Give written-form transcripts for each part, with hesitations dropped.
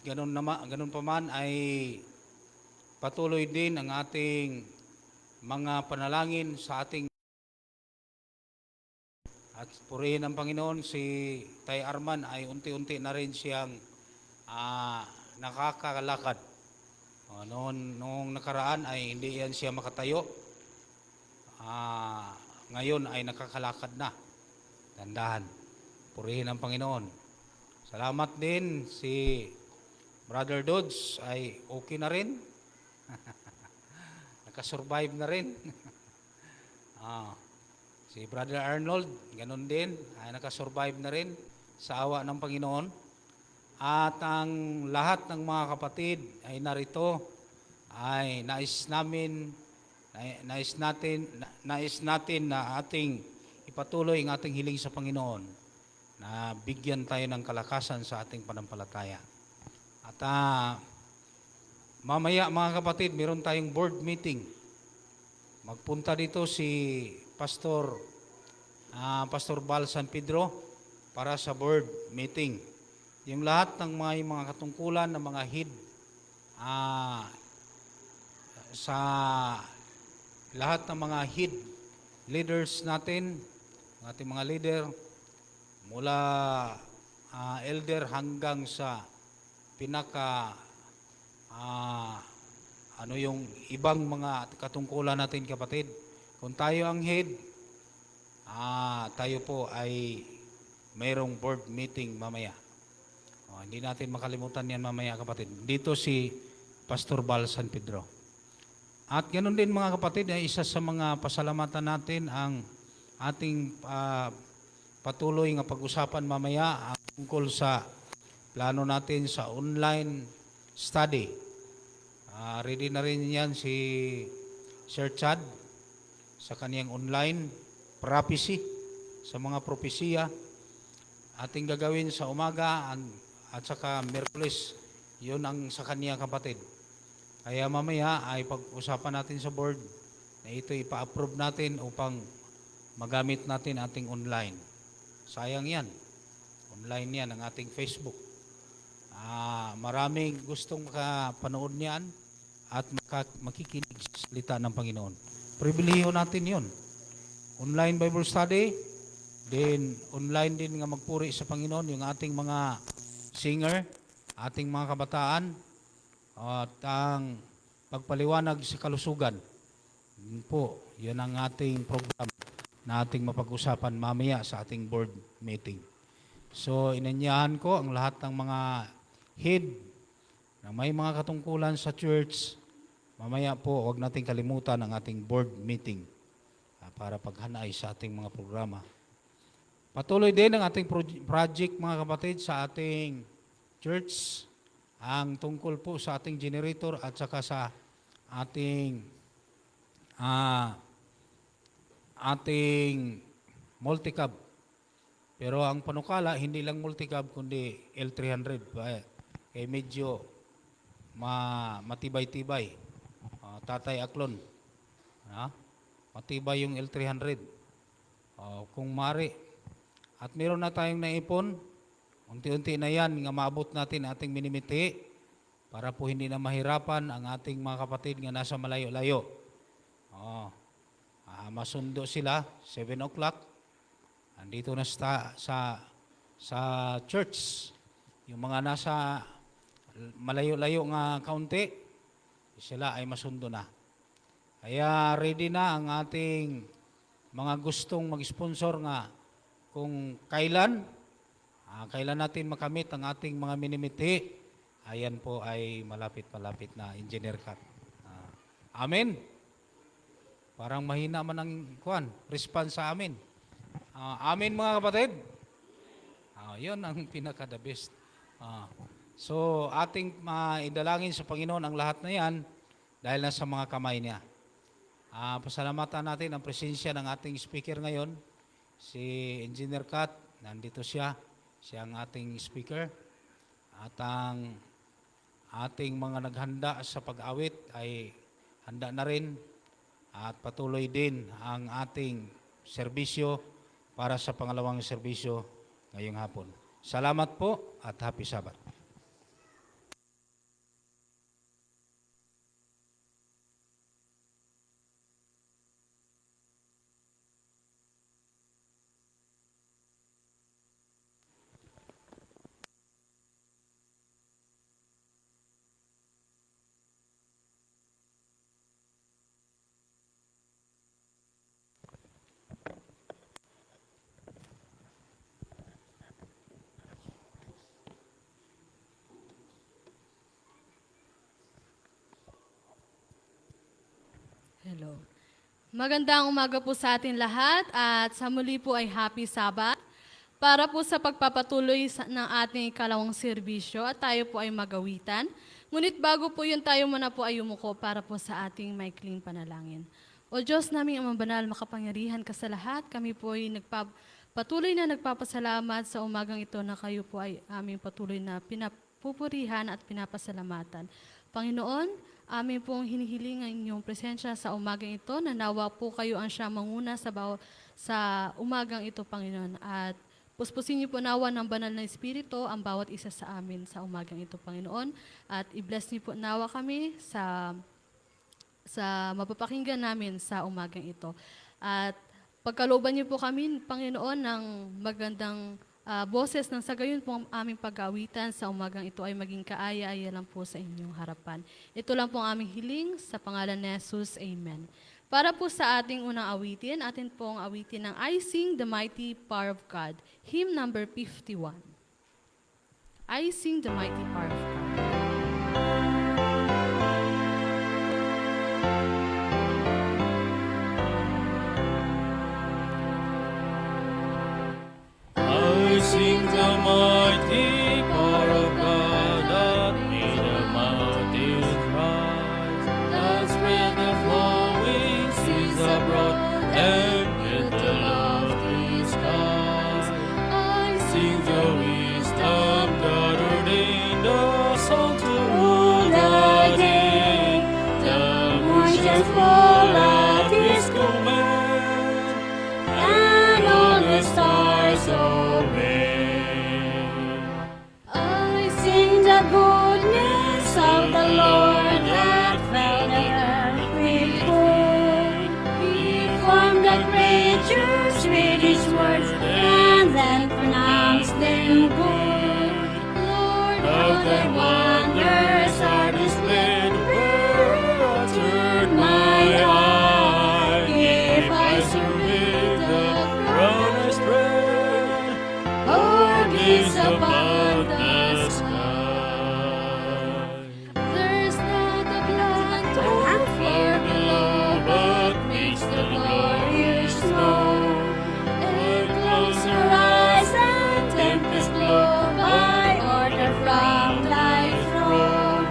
ganun pa man ay patuloy din ang ating mga panalangin sa ating at purihin ng Panginoon. Si Tay Arman ay unti-unti na rin siyang nakakalakad. Noong nakaraan ay hindi yan siya makatayo. Ngayon ay nakakalakad na. Tandahan. Purihin ng Panginoon. Salamat din si Brother Dodds ay okay na rin. Nakasurvive na rin. Si Brother Arnold, ganun din, ay nakasurvive na rin sa awa ng Panginoon. At ang lahat ng mga kapatid ay narito ay nais natin na ating ipatuloy ang ating hiling sa Panginoon na bigyan tayo ng kalakasan sa ating panampalataya. At mamaya mga kapatid, meron tayong board meeting. Magpunta dito si Pastor Bal San Pedro para sa board meeting. Yung lahat ng mga katungkulan ng mga head sa lahat ng mga head leaders natin, ating mga leader mula elder hanggang sa pinaka yung ibang mga katungkulan natin kapatid. Kung tayo ang head, tayo po ay mayroong board meeting mamaya. Hindi natin makalimutan yan mamaya kapatid. Dito si Pastor Bal San Pedro. At ganoon din mga kapatid, ay isa sa mga pasalamatan natin ang ating patuloy nga pag-usapan mamaya tungkol sa plano natin sa online study. Ready na rin yan si Sir Chad sa kaniyang online prophecy, sa mga propesiya ating gagawin sa umaga at saka Miyerkules. Yun ang sa kaniya kapatid. Kaya mamaya ay pag-usapan natin sa board na ito ipa-approve natin upang magamit natin ating online. Sayang yan. Online yan ang ating Facebook. Maraming gustong makapanood niyan at makikinig sa salita ng Panginoon. Pribilehiyo natin yon. Online Bible study, then online din nga magpuri sa Panginoon yung ating mga singer, ating mga kabataan, at ang pagpaliwanag sa kalusugan. Yun po, yun ang ating program na ating mapag-usapan mamaya sa ating board meeting. So, inanyahan ko ang lahat ng mga head na may mga katungkulan sa church. Mamaya po, huwag nating kalimutan ang ating board meeting para paghanay sa ating mga programa. Patuloy din ang ating project mga kapatid sa ating church, ang tungkol po sa ating generator at saka sa ating multicab. Pero ang panukala, hindi lang multicab kundi L300. Medyo matibay-tibay. Tatay Aklon. Matibay yung L300. Kung mari. At meron na tayong naipon. Unti-unti na yan nga maabot natin ating minimiti para po hindi na mahirapan ang ating mga kapatid nga nasa malayo-layo. Masundo sila, 7 o'clock. Andito na sa church. Yung mga nasa malayo-layo nga kaunti, sila ay masundo na. Kaya ready na ang ating mga gustong mag-sponsor nga kung kailan natin makamit ang ating mga minimiti, ayan po ay malapit-malapit na engineer cut. Amen. Parang mahina man ang response sa amin. Amen mga kapatid. Yun ang pinaka-the best. So ating idalangin sa Panginoon ang lahat na yan dahil nasa mga kamay niya. Pasalamatan natin ang presensya ng ating speaker ngayon, si Engineer Kat. Nandito siya ang ating speaker. At ang ating mga naghanda sa pag-awit ay handa na rin. At patuloy din ang ating serbisyo para sa pangalawang serbisyo ngayong hapon. Salamat po at happy Sabbath. Magandang umaga po sa atin lahat at sa muli po ay Happy Sabbath. Para po sa pagpapatuloy ng ating ikalawang serbisyo at tayo po ay magawitan. Ngunit bago po yun, tayo muna po ay umuko para po sa ating maikling panalangin. O Diyos naming Amang Banal, makapangyarihan ka sa lahat, kami po ay patuloy na nagpapasalamat sa umagang ito na kayo po ay aming patuloy na pinapupurihan at pinapasalamatan. Panginoon, amin pong hinihiling ang inyong presensya sa umagang ito na nawa po kayo ang siya manguna sa umagang ito, Panginoon. At puspusin niyo po nawa ng banal na Espiritu ang bawat isa sa amin sa umagang ito, Panginoon. At i-bless niyo po nawa kami sa mapapakinggan namin sa umagang ito. At pagkalooban niyo po kami, Panginoon, ng magandang boses ng sa gayon po ang aming pag-aawitan sa umagang ito ay maging kaaya-aya lang po sa inyong harapan. Ito lang po ang aming hiling sa pangalan ni Jesus. Amen. Para po sa ating unang awitin, atin pong awitin ng I Sing the Mighty Power of God, hymn number 51. I Sing the Mighty Power of God. I sing the mighty power of God that made the mountains rise, that spread the flowing seas abroad and hid the lofty skies. I sing the wisdom that ordained the sun to rule the day. The moon shall fall at His command, and all the stars obey. I sing the goodness of the Lord that fed the earth with food. He formed the creatures with His words and then pronounced them good. Lord, Of thy wonders are displayed where I turn my eye. If I survey the ground I spread, or gaze above the sky. there's not a plant or Far below, but makes the glorious snow. and clouds arise and tempests blow by order from thy throne.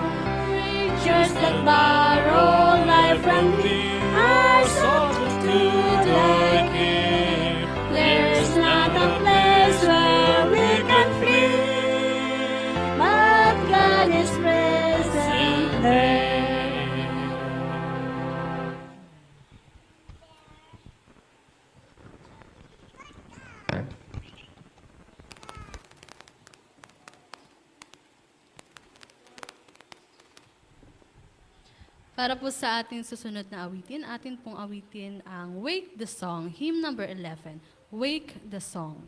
Creatures that borrow life from thee are subject to thy care. There's not a place where we can flee, but God is present there. Para po sa ating susunod na awitin, atin pong awitin ang Wake the Song, hymn number 11. Wake the Song.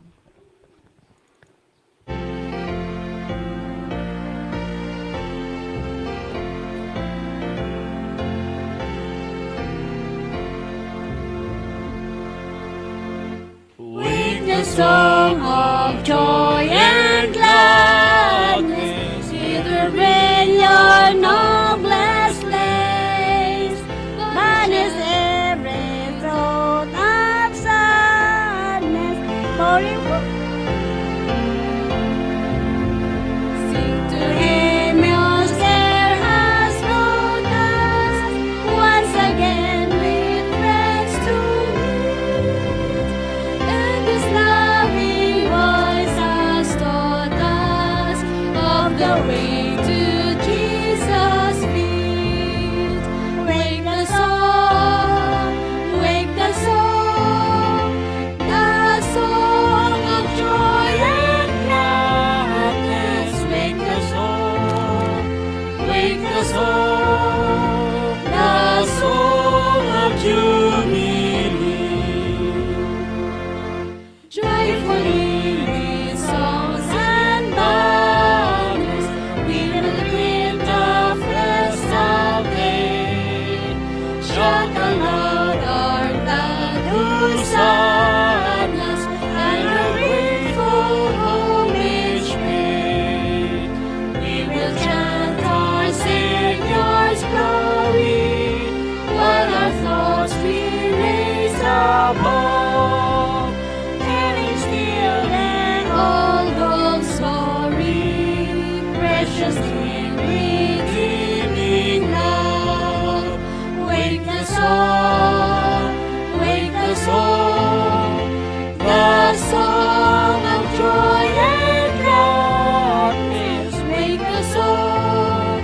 Wake The song of joy and gladness, hither bring your noblest lays. Banish every thought of sadness, pouring sing to Him whose care has brought us once again with friends to meet. And His loving voice has taught us of the way to Jesus' feet. Wake the song, the song of joy and gladness. Wake the song, wake the song of jubilee. Joyfully with songs and banners, we will greet the festal day. Shout aloud our glad hosannas, and our grateful homage pay. We will chant our Savior's glory, while our thoughts we raise precious in redeeming love. Wake the song, the song of joy and gladness. Wake the song,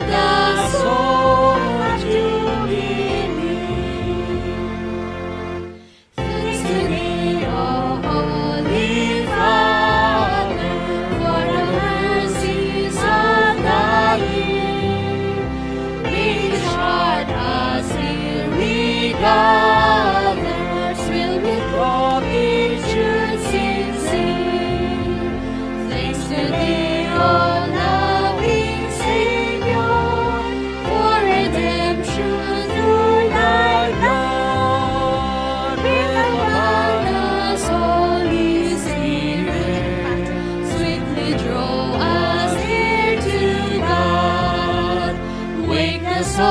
the song of jubilee. Thanks to thee, O Holy Father, for the mercies of thy year. Make us heart as here we gather, filled with gratitude sincere. Thanks to thee, O loving Savior, for redemption through thy blood. Bring upon us, Holy Spirit, swiftly draw us near to God. Wake the song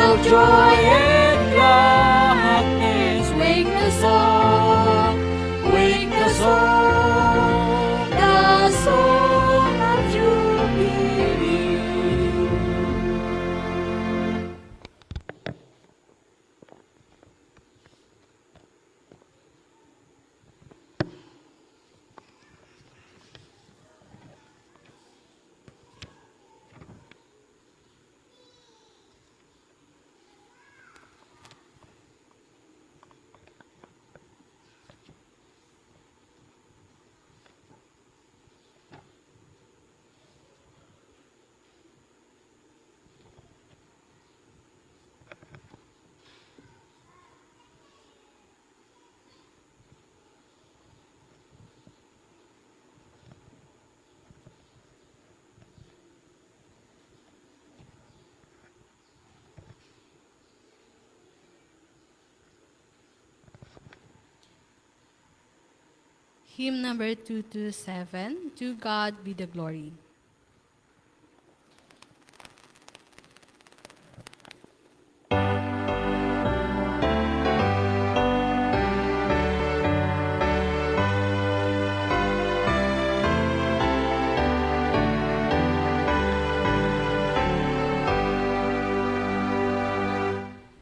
of joy and gladness. Wake the song, the song of jubilee. Hymn number 227, To God be the glory.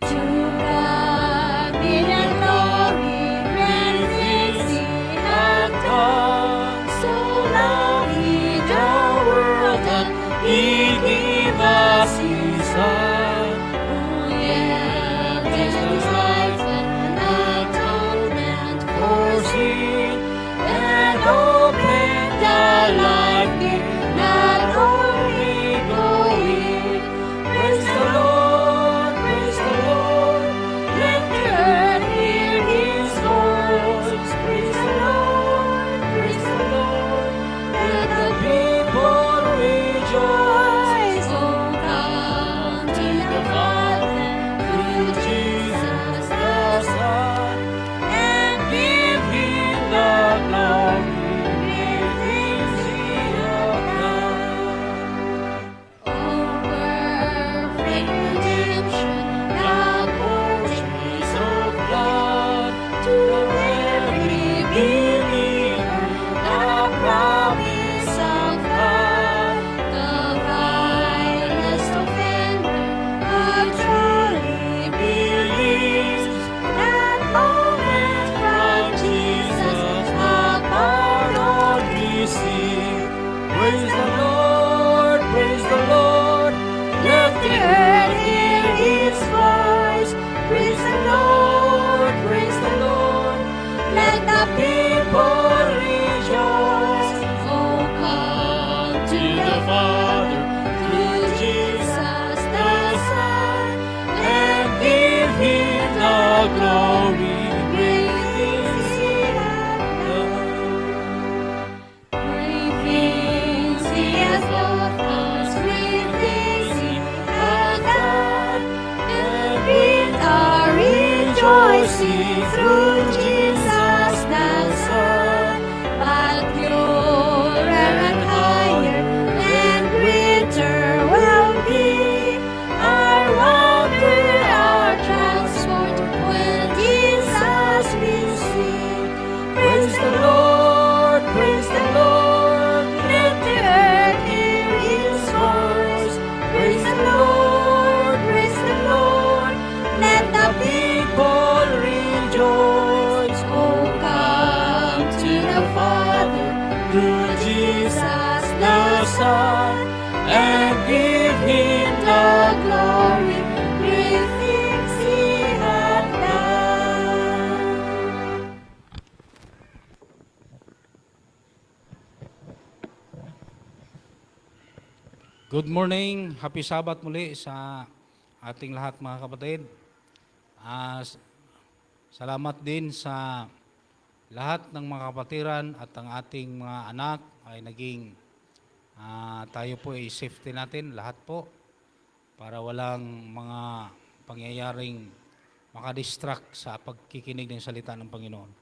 To God be the glory, when His He hath done. So loved He the world that He gave us His Son. Oh yeah, this was life and atonement for sin, and opened the life gate, not only going. Praise the Lord, let the earth hear His voice. Praise the Lord, let the people rejoice. Oh, come to the Father, through Jesus the Son, and give Him the glory, great things He hath done. Oh, perfect redemption, the purchase of blood, to every believer, the promise of God. The vilest offender who truly believes that moment from Jesus the pardon receive. Praise the Lord, let the earth hear His voice. Praise the Lord, let the people rejoice. Oh, come to the Father, through Jesus the Son, and give Him the glory, great things He hath done. Great things He hath taught us, great things He hath done, and with our rejoicing through Jesus the Son. But purer and higher and greater will be our wonder, our transport, when Jesus Good morning, happy Sabbath muli sa ating lahat mga kapatid. Salamat din sa lahat ng mga kapatiran at ang ating mga anak ay naging tayo po ay safety natin lahat po para walang mga pangyayaring makadistract sa pagkikinig ng salita ng Panginoon.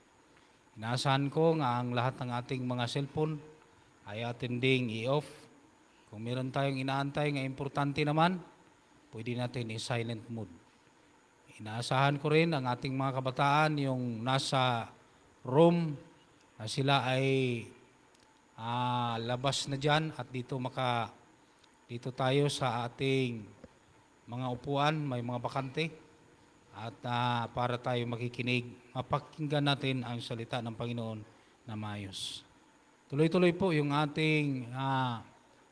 Inaasahan ko nga ang lahat ng ating mga cellphone ay atin ding i-off. Kung meron tayong inaantay nga importante naman, pwede natin i-silent mode. Inaasahan ko rin ang ating mga kabataan yung nasa room na sila ay labas na dyan at dito tayo sa ating mga upuan, may mga bakante at para tayo makikinig, mapakinggan natin ang salita ng Panginoon na maayos. Tuloy-tuloy po yung ating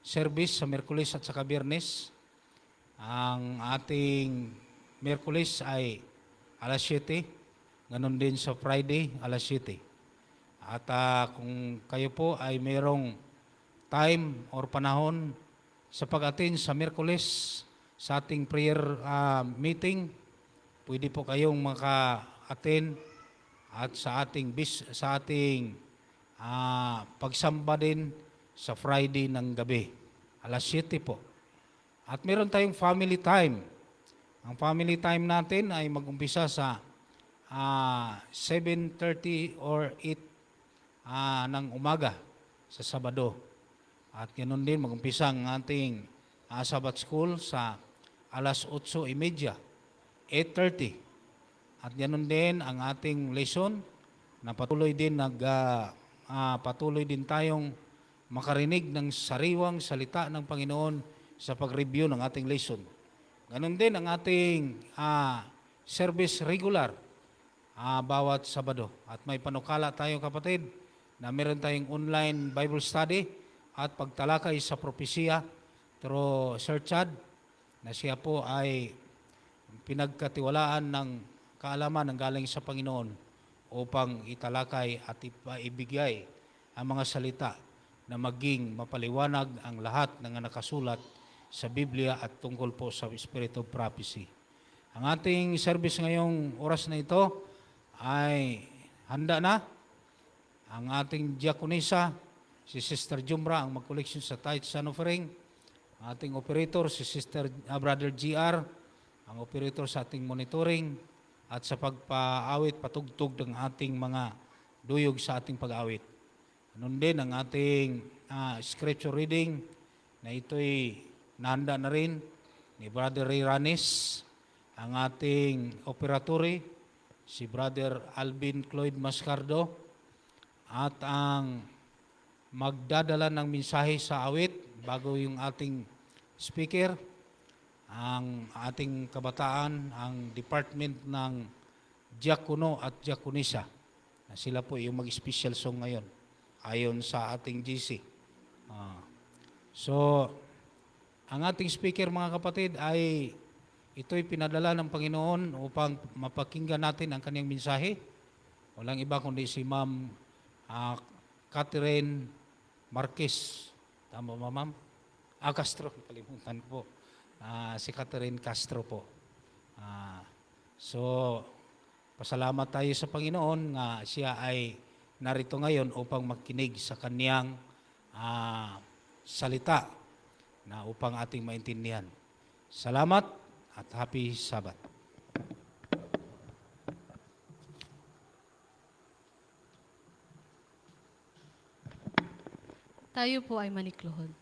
service sa Miyerkules at saka Biyernes. Ang ating Miyerkules ay alas 7, ganun din sa Friday, alas 7. At kung kayo po ay mayroong time or panahon sa pag-attend sa Miyerkules sa ating prayer meeting, pwede po kayong maka-attend at sa ating pagsamba din sa Friday ng gabi, alas 7 po. At meron tayong family time. Ang family time natin ay mag-umpisa sa 7:30 or 8 ng umaga sa Sabado. At ganoon din mag-umpisa ang ating Sabbath School sa alas 8:30, 8:30. At ganoon din ang ating lesson na patuloy din tayong makarinig ng sariwang salita ng Panginoon sa pag-review ng ating lesson. Ganon din ang ating service regular bawat Sabado. At may panukala tayo kapatid na meron tayong online Bible study at pagtalakay sa propesya through Sir Chad na siya po ay pinagkatiwalaan ng kaalaman ng galing sa Panginoon upang italakay at ibigay ang mga salita na maging mapaliwanag ang lahat ng nakasulat sa Biblia at tungkol po sa Spirit of Prophecy. Ang ating service ngayong oras na ito ay handa na. Ang ating diakonisa, si Sister Jumra, ang mag-collection sa tithes and offering. Ang ating operator, si Brother GR, ang operator sa ating monitoring at sa pagpaawit, patugtog ng ating mga duyog sa ating pag-awit. Noon din ang ating scripture reading na ito'y nahanda na rin ni Brother Ray Ranis, ang ating operatory, si Brother Alvin Cloyd Mascardo, at ang magdadala ng mensahe sa awit bago yung ating speaker, ang ating kabataan, ang department ng Diakono at Diakonisa. Sila po yung mag-special song ngayon ayon sa ating GC. So, ang ating speaker mga kapatid ay ito'y pinadala ng Panginoon upang mapakinggan natin ang kanyang mensahe. Walang iba kundi si Ma'am Catherine Marquez. Tama ba, Ma'am? Castro, kalimutan po. Si Catherine Castro po. So, pasalamat tayo sa Panginoon nga siya ay narito ngayon upang makinig sa kaniyang salita na upang ating maintindihan. Salamat at happy Sabbath. Tayo po ay manikluhod.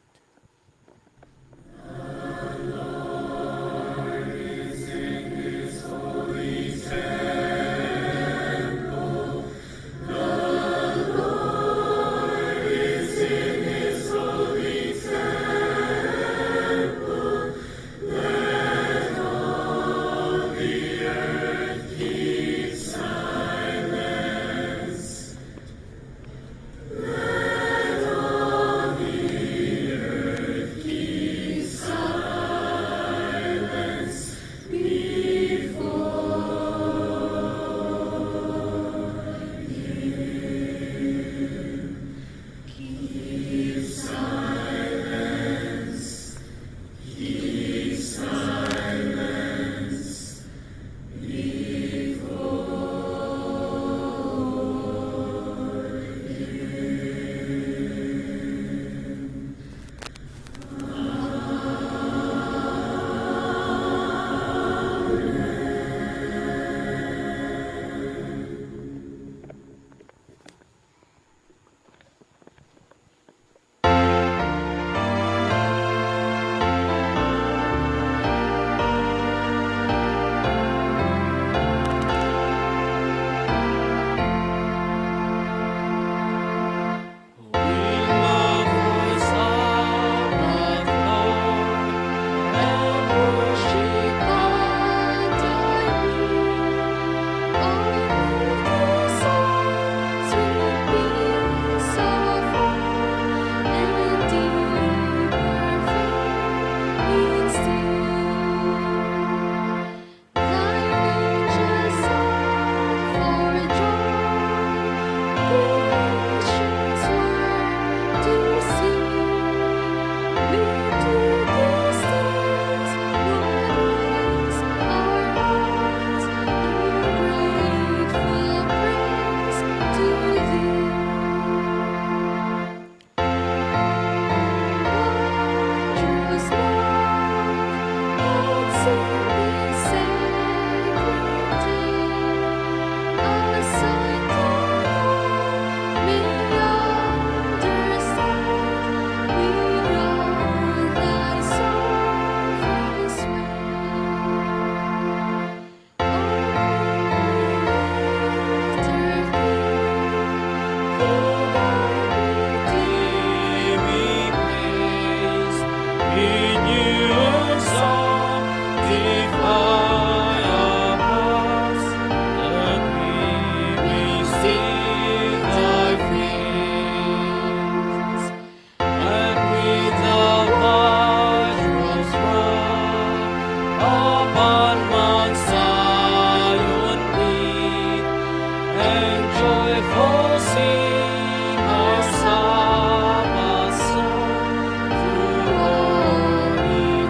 and joyful sing our Sabbath song through all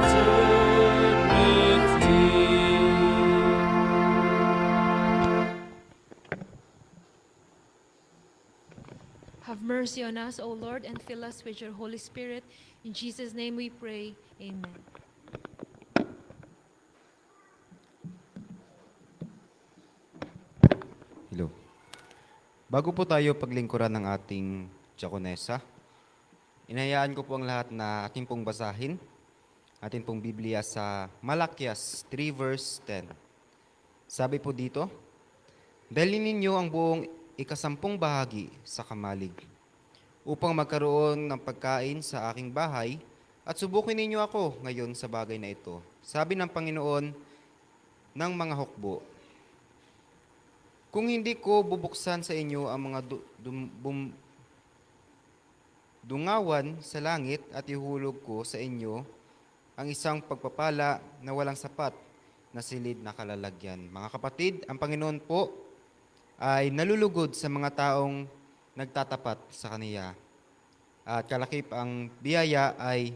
eternity. Have mercy on us, O Lord, and fill us with your Holy Spirit. In Jesus' name we pray. Amen. Hello. Bago po tayo paglingkuran ng ating diakonesa, inayaan ko po ang lahat na ating pong basahin, ating pong Biblia sa Malakias 3 verse 10. Sabi po dito, dalhin ninyo ang buong ikasampung bahagi sa kamalig, upang magkaroon ng pagkain sa aking bahay, at subukin ninyo ako ngayon sa bagay na ito. Sabi ng Panginoon ng mga hukbo, kung hindi ko bubuksan sa inyo ang mga dungawan sa langit at ihulog ko sa inyo ang isang pagpapala na walang sapat na silid na kalalagyan. Mga kapatid, ang Panginoon po ay nalulugod sa mga taong nagtatapat sa Kaniya. At kalakip ang biyaya ay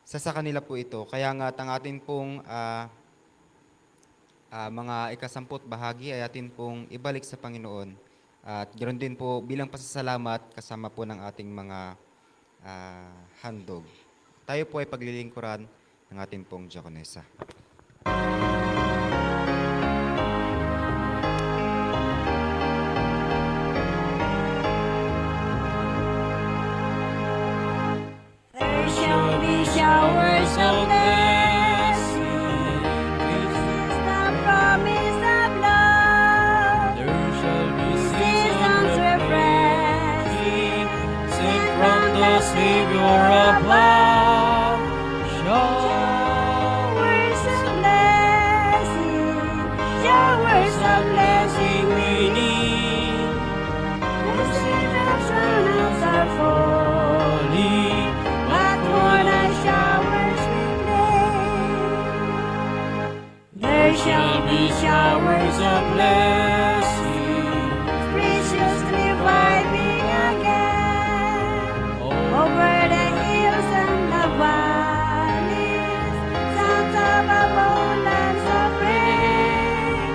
sa kanila po ito. Kaya nga ang atin pong mga ikasamput bahagi ay atin pong ibalik sa Panginoon. At ganoon din po bilang pasasalamat kasama po ng ating mga handog. Tayo po ay paglilingkuran ng ating pong diakonesa. There shall be showers of blessing. This is the promise of love. There shall be Seasons refreshing. sent from the Savior above. Showers of blessing. Showers of blessing we need. The seasons are falling, but for the showers we pray. There shall be showers of blessing, preciously vibing again over the hills and the valleys, sounds of abundance of rain.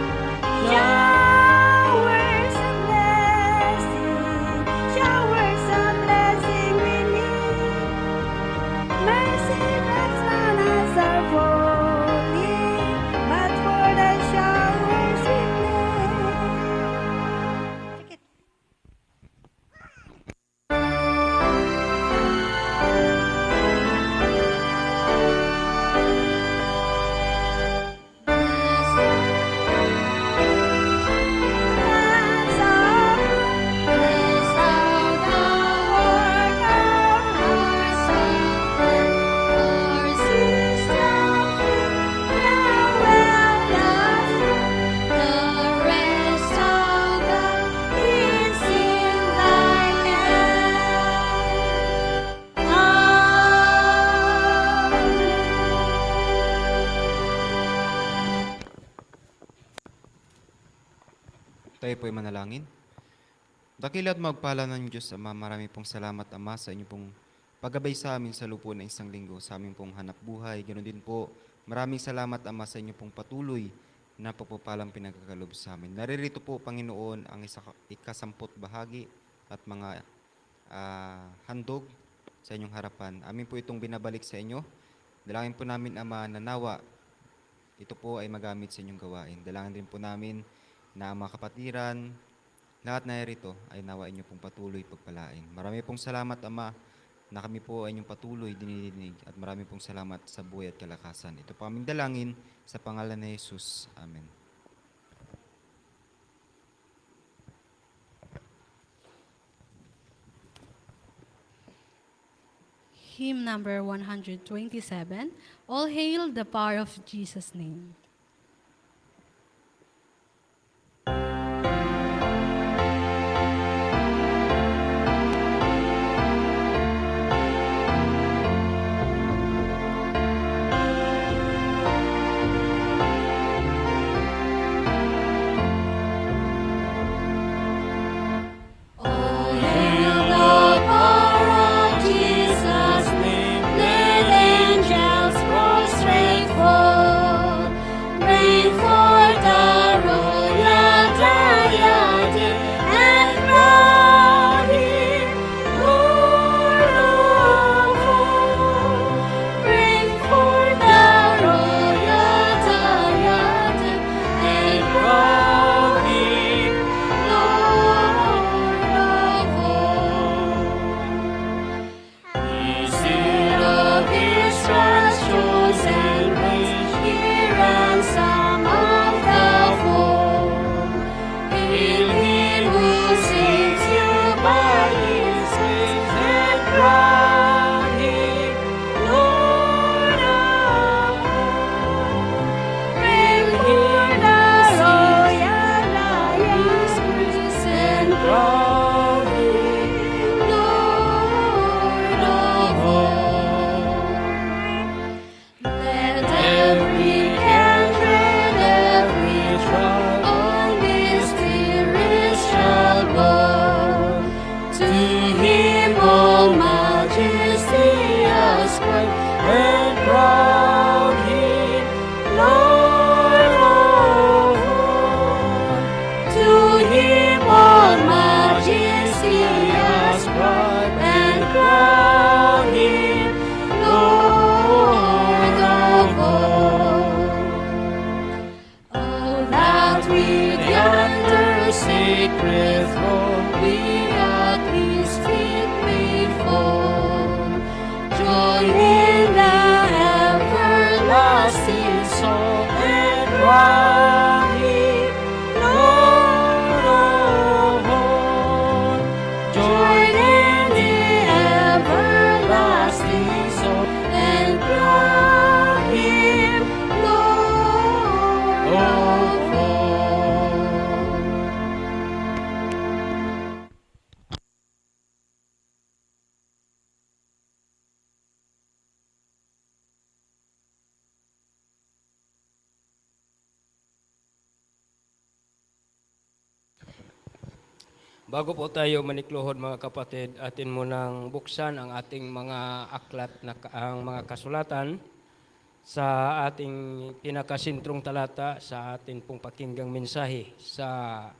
Showers of blessing we need. Mercy that's on us are falling, but for the showers we pray. That's all. Bless all the work of our sovereign, our system now well done. The rest of the is in thy hand. Tayo po ay manalangin. Dakila at magpala ng Diyos, Ama, marami pong salamat, Ama, sa inyo pong paggabay sa amin sa lupo na isang linggo, sa aming pong hanap buhay. Ganoon din po, maraming salamat, Ama, sa inyo pong patuloy na pagpapalang pinagkakalob sa amin. Naririto po, Panginoon, ang ikasamput bahagi at mga handog sa inyong harapan. Amin po itong binabalik sa inyo. Dalangin po namin, Ama, na nawa ito po ay magamit sa inyong gawain. Dalangin din po namin na ang mga kapatiran, lahat na rito ay nawa inyo pong patuloy pagpalain. Marami pong salamat, Ama, na kami po ay inyong patuloy dinidinig, at marami pong salamat sa buhay at kalakasan. Ito po aming dalangin sa pangalan ni Jesus. Amen. Hymn number 127, All Hail the Power of Jesus' Name. saves you by His grace and crown Him Lord of all. Bring Him the royal His grace and crown Him Lord of all. Let every kindred, every tribe on this terrestrial world, to Him all majesty ascribe and crown Him Lord of all. To Him all majesty ascribe and crown Him Lord of all. Oh, that with yonder sacred throne we at His feet may fall, join in the everlasting song and crown Him Lord of all. Join in the everlasting song and crown Him Lord of all. Bago po tayo manikluhod mga kapatid, atin munang buksan ang ating mga aklat na ang mga kasulatan sa ating pinakasintrong talata sa ating pong pakinggang mensahe sa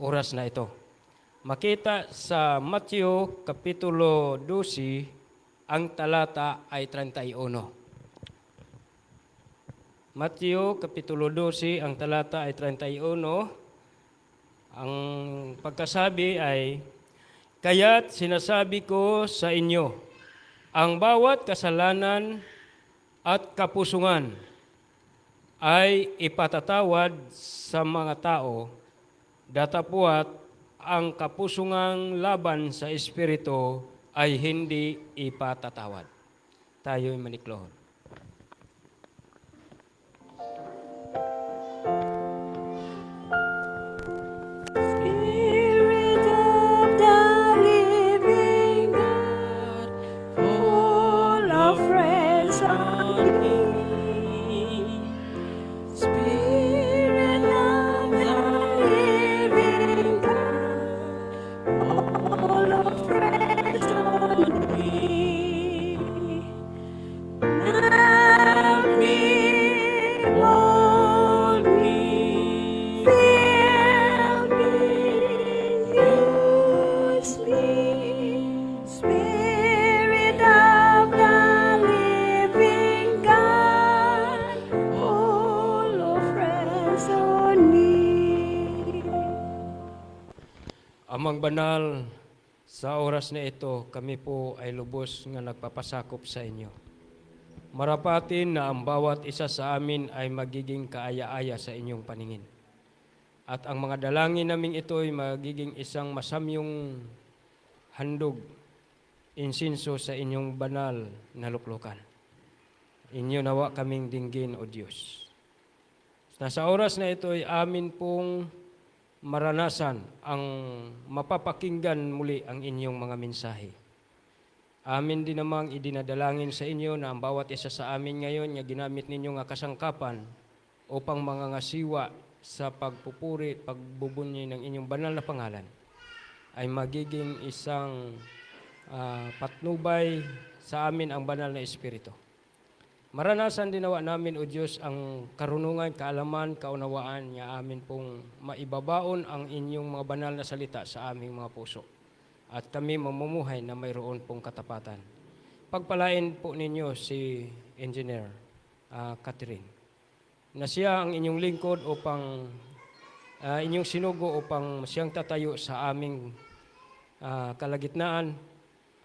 oras na ito. Makita sa Matthew Kapitulo 12, ang talata ay 31. Matthew Kapitulo 12, ang talata ay 31. Ang pagkasabi ay, kaya't sinasabi ko sa inyo, ang bawat kasalanan at kapusungan ay ipatatawad sa mga tao, datapwat ang kapusungang laban sa Espiritu ay hindi ipatatawad. Tayo'y maniklohon. Spirit of the living God, full of grace on me. Spirit of the living God, full of grace on me. Love me, hold me, fill me, use me. Spirit of the living God, full of grace on me. Amang banal, sa oras na ito, kami po ay lubos nga nagpapasakop sa inyo. Marapatin na ang bawat isa sa amin ay magiging kaaya-aya sa inyong paningin. At ang mga dalangin naming ito ay magiging isang masamyong handog, insinso sa inyong banal na luklukan. Inyo nawa kaming dinggin, O Diyos. Sa oras na ito ay amin pong maranasan ang mapapakinggan muli ang inyong mga mensahe. Amin din namang idinadalangin sa inyo na ang bawat isa sa amin ngayon nga ginamit ninyo nga kasangkapan upang mga ngasiwa sa pagpupuri, pagbubunyi ng inyong banal na pangalan ay magiging isang patnubay sa amin ang banal na Espiritu. Maranasan din nawa namin, O Diyos, ang karunungan, kaalaman, kaunawaan nga amin pong maibabaon ang inyong mga banal na salita sa aming mga puso. At kami mamumuhay na mayroon pong katapatan. Pagpalain po ninyo si Engineer Catherine, na siya ang inyong lingkod upang inyong sinugo upang siyang tatayo sa aming kalagitnaan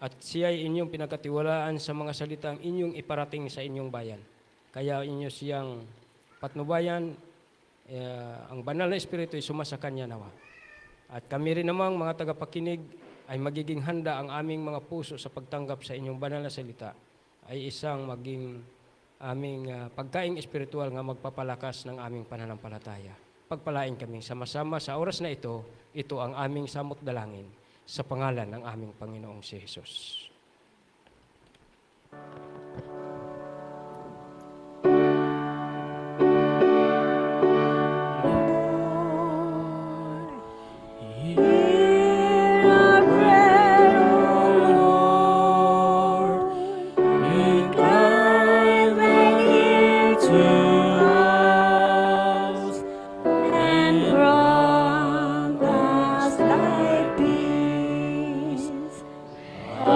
at siya ay inyong pinagkatiwalaan sa mga salitang inyong iparating sa inyong bayan. Kaya inyo siyang patnubayan, ang banal na Espiritu ay suma sa kanya nawa. At kami rin namang mga tagapakinig ay magiging handa ang aming mga puso sa pagtanggap sa inyong banal na salita ay isang maging aming pagkaing espiritual nga magpapalakas ng aming pananampalataya. Pagpalain kami sama-sama sa oras na ito ang aming samot dalangin sa pangalan ng aming Panginoong si Jesus. Hear our prayer, O Lord. Incline thine ear to us, and grant us thy peace. Amen.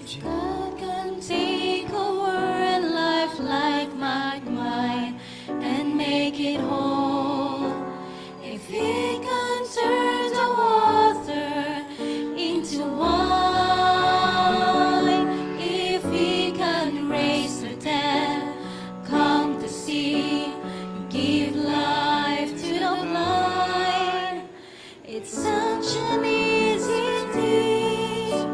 If God can take a world life like mine and make it whole, if He can turn the water into wine, if He can raise the dead, come to see, give life to the blind, it's such an easy thing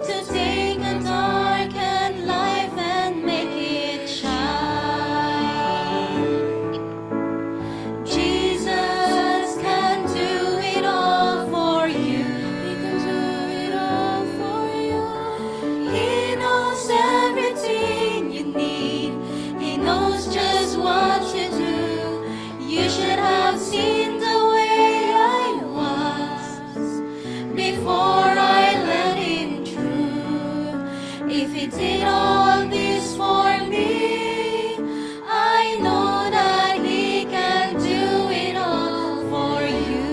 to take a darkened life and make it shine. Jesus can do it all for you. He can do it all for you. He knows everything you need. He knows just what to do. You should have seen the way I was before I let Him through. If He did all this for me, I know that He can do it all for you.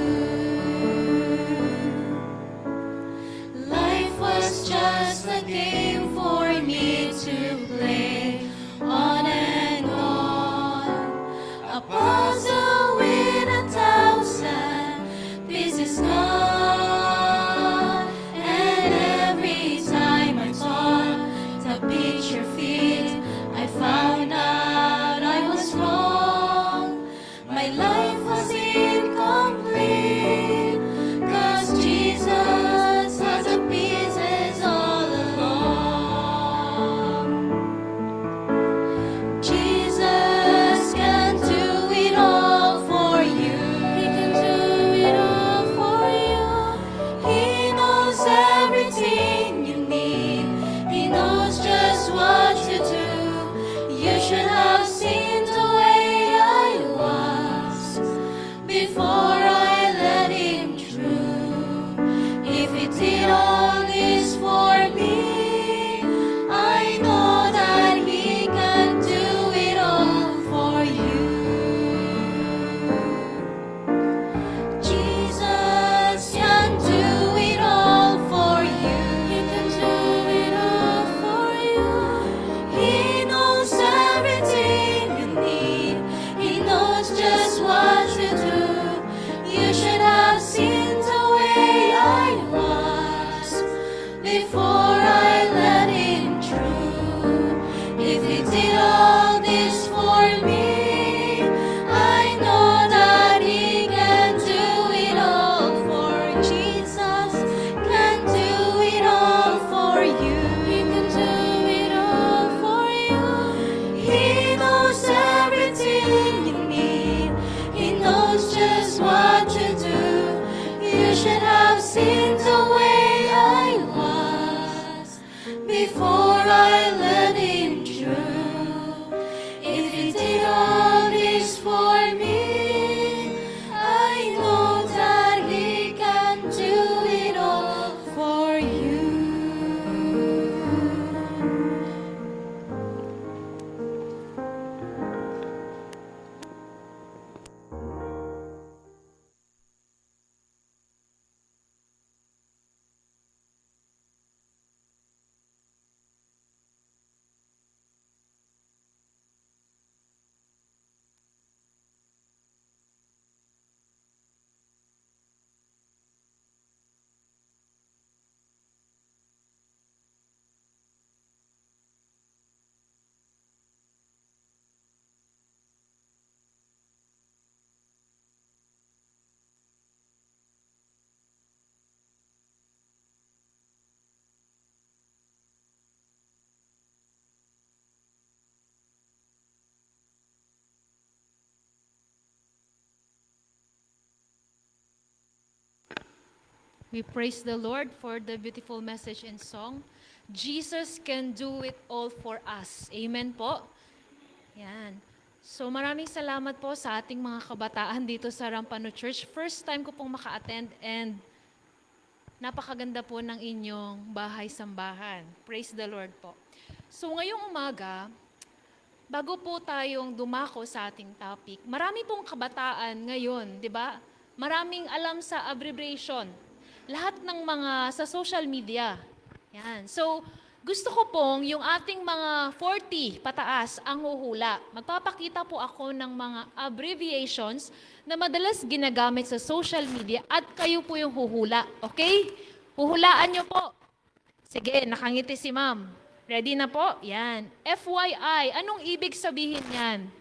Life was just a game for me to play on and on, a puzzle with 1,000 pieces gone. And every time I thought the picture fit, I found out I was wrong. My life was incomplete, 'cause Jesus has the pieces all along. Jesus can do it all for you. He can do it all for you. He knows everything you need. He knows just what to do. You should have seen the way I was sins away I was before I let him through. If he did all this for me, I know that he can do it all for you. We praise the Lord for the beautiful message and song. Jesus can do it all for us. Amen po. Yan. So maraming salamat po sa ating mga kabataan dito sa Rampano Church. First time ko pong maka-attend and napakaganda po ng inyong bahay-sambahan. Praise the Lord po. So ngayong umaga, bago po tayong dumako sa ating topic, marami pong kabataan ngayon, di ba? Maraming alam sa abbreviation. Lahat ng mga sa social media. Yan. So, gusto ko pong yung ating mga 40 pataas ang huhula. Magpapakita po ako ng mga abbreviations na madalas ginagamit sa social media at kayo po yung huhula. Okay? Huhulaan nyo po. Sige, nakangiti si ma'am. Ready na po? Yan. FYI, anong ibig sabihin yan?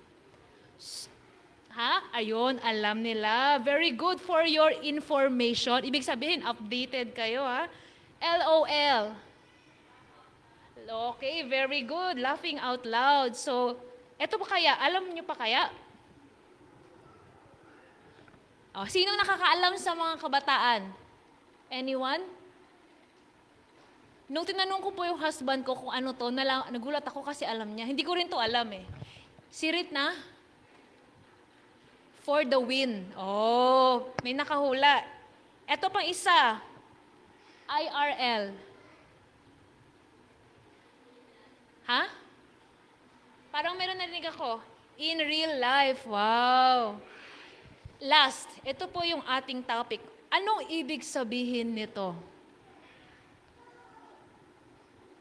Ha? Ayun, alam nila. Very good for your information. Ibig sabihin, updated kayo, ha? LOL. Okay, very good. Laughing out loud. So, eto pa kaya? Alam nyo pa kaya? Oh, sino nakakaalam sa mga kabataan? Anyone? Nung tinanong ko po yung husband ko kung ano to, nagulat ako kasi alam niya. Hindi ko rin to alam eh. Si Ritna? For the win. Oh, may nakahula. Ito pang isa. IRL. Ha? Parang meron narinig ako. In real life. Wow. Last, ito po yung ating topic. Anong ibig sabihin nito?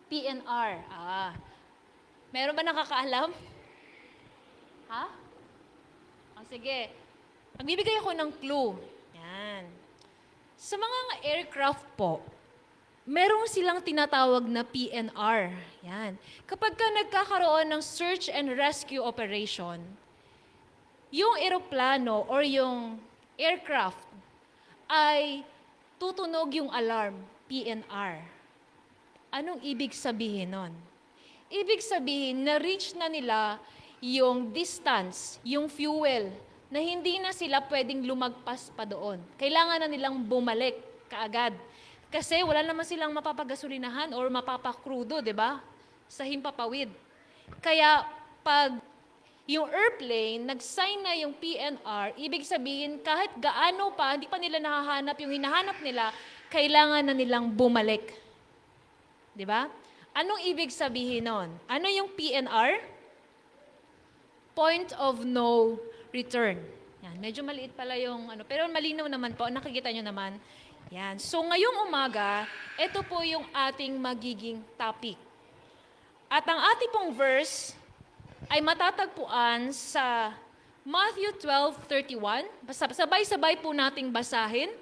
PNR. Meron ba nakakaalam? Ha? Sige. Magbibigay ako ng clue. Yan. Sa mga aircraft po, meron silang tinatawag na PNR. Yan. Kapag ka nagkakaroon ng search and rescue operation, yung eroplano or yung aircraft ay tutunog yung alarm, PNR. Anong ibig sabihin nun? Ibig sabihin, na-reach na nila yung distance, yung fuel, na hindi na sila pwedeng lumagpas pa doon. Kailangan na nilang bumalik kaagad. Kasi wala naman silang mapapagasolinahan or mapapakrudo, di ba? Sa himpapawid. Kaya pag yung airplane, nag-sign na yung PNR, ibig sabihin kahit gaano pa, hindi pa nila nahahanap yung hinahanap nila, kailangan na nilang bumalik. Di ba? Anong ibig sabihin nun? Ano yung PNR? Point of no return. Yan, medyo maliit pala yung pero malinaw naman po, nakikita nyo naman. Yan. So ngayong umaga, ito po yung ating magiging topic. At ang ating pong verse ay matatagpuan sa Matthew 12:31. Sabay-sabay po nating basahin.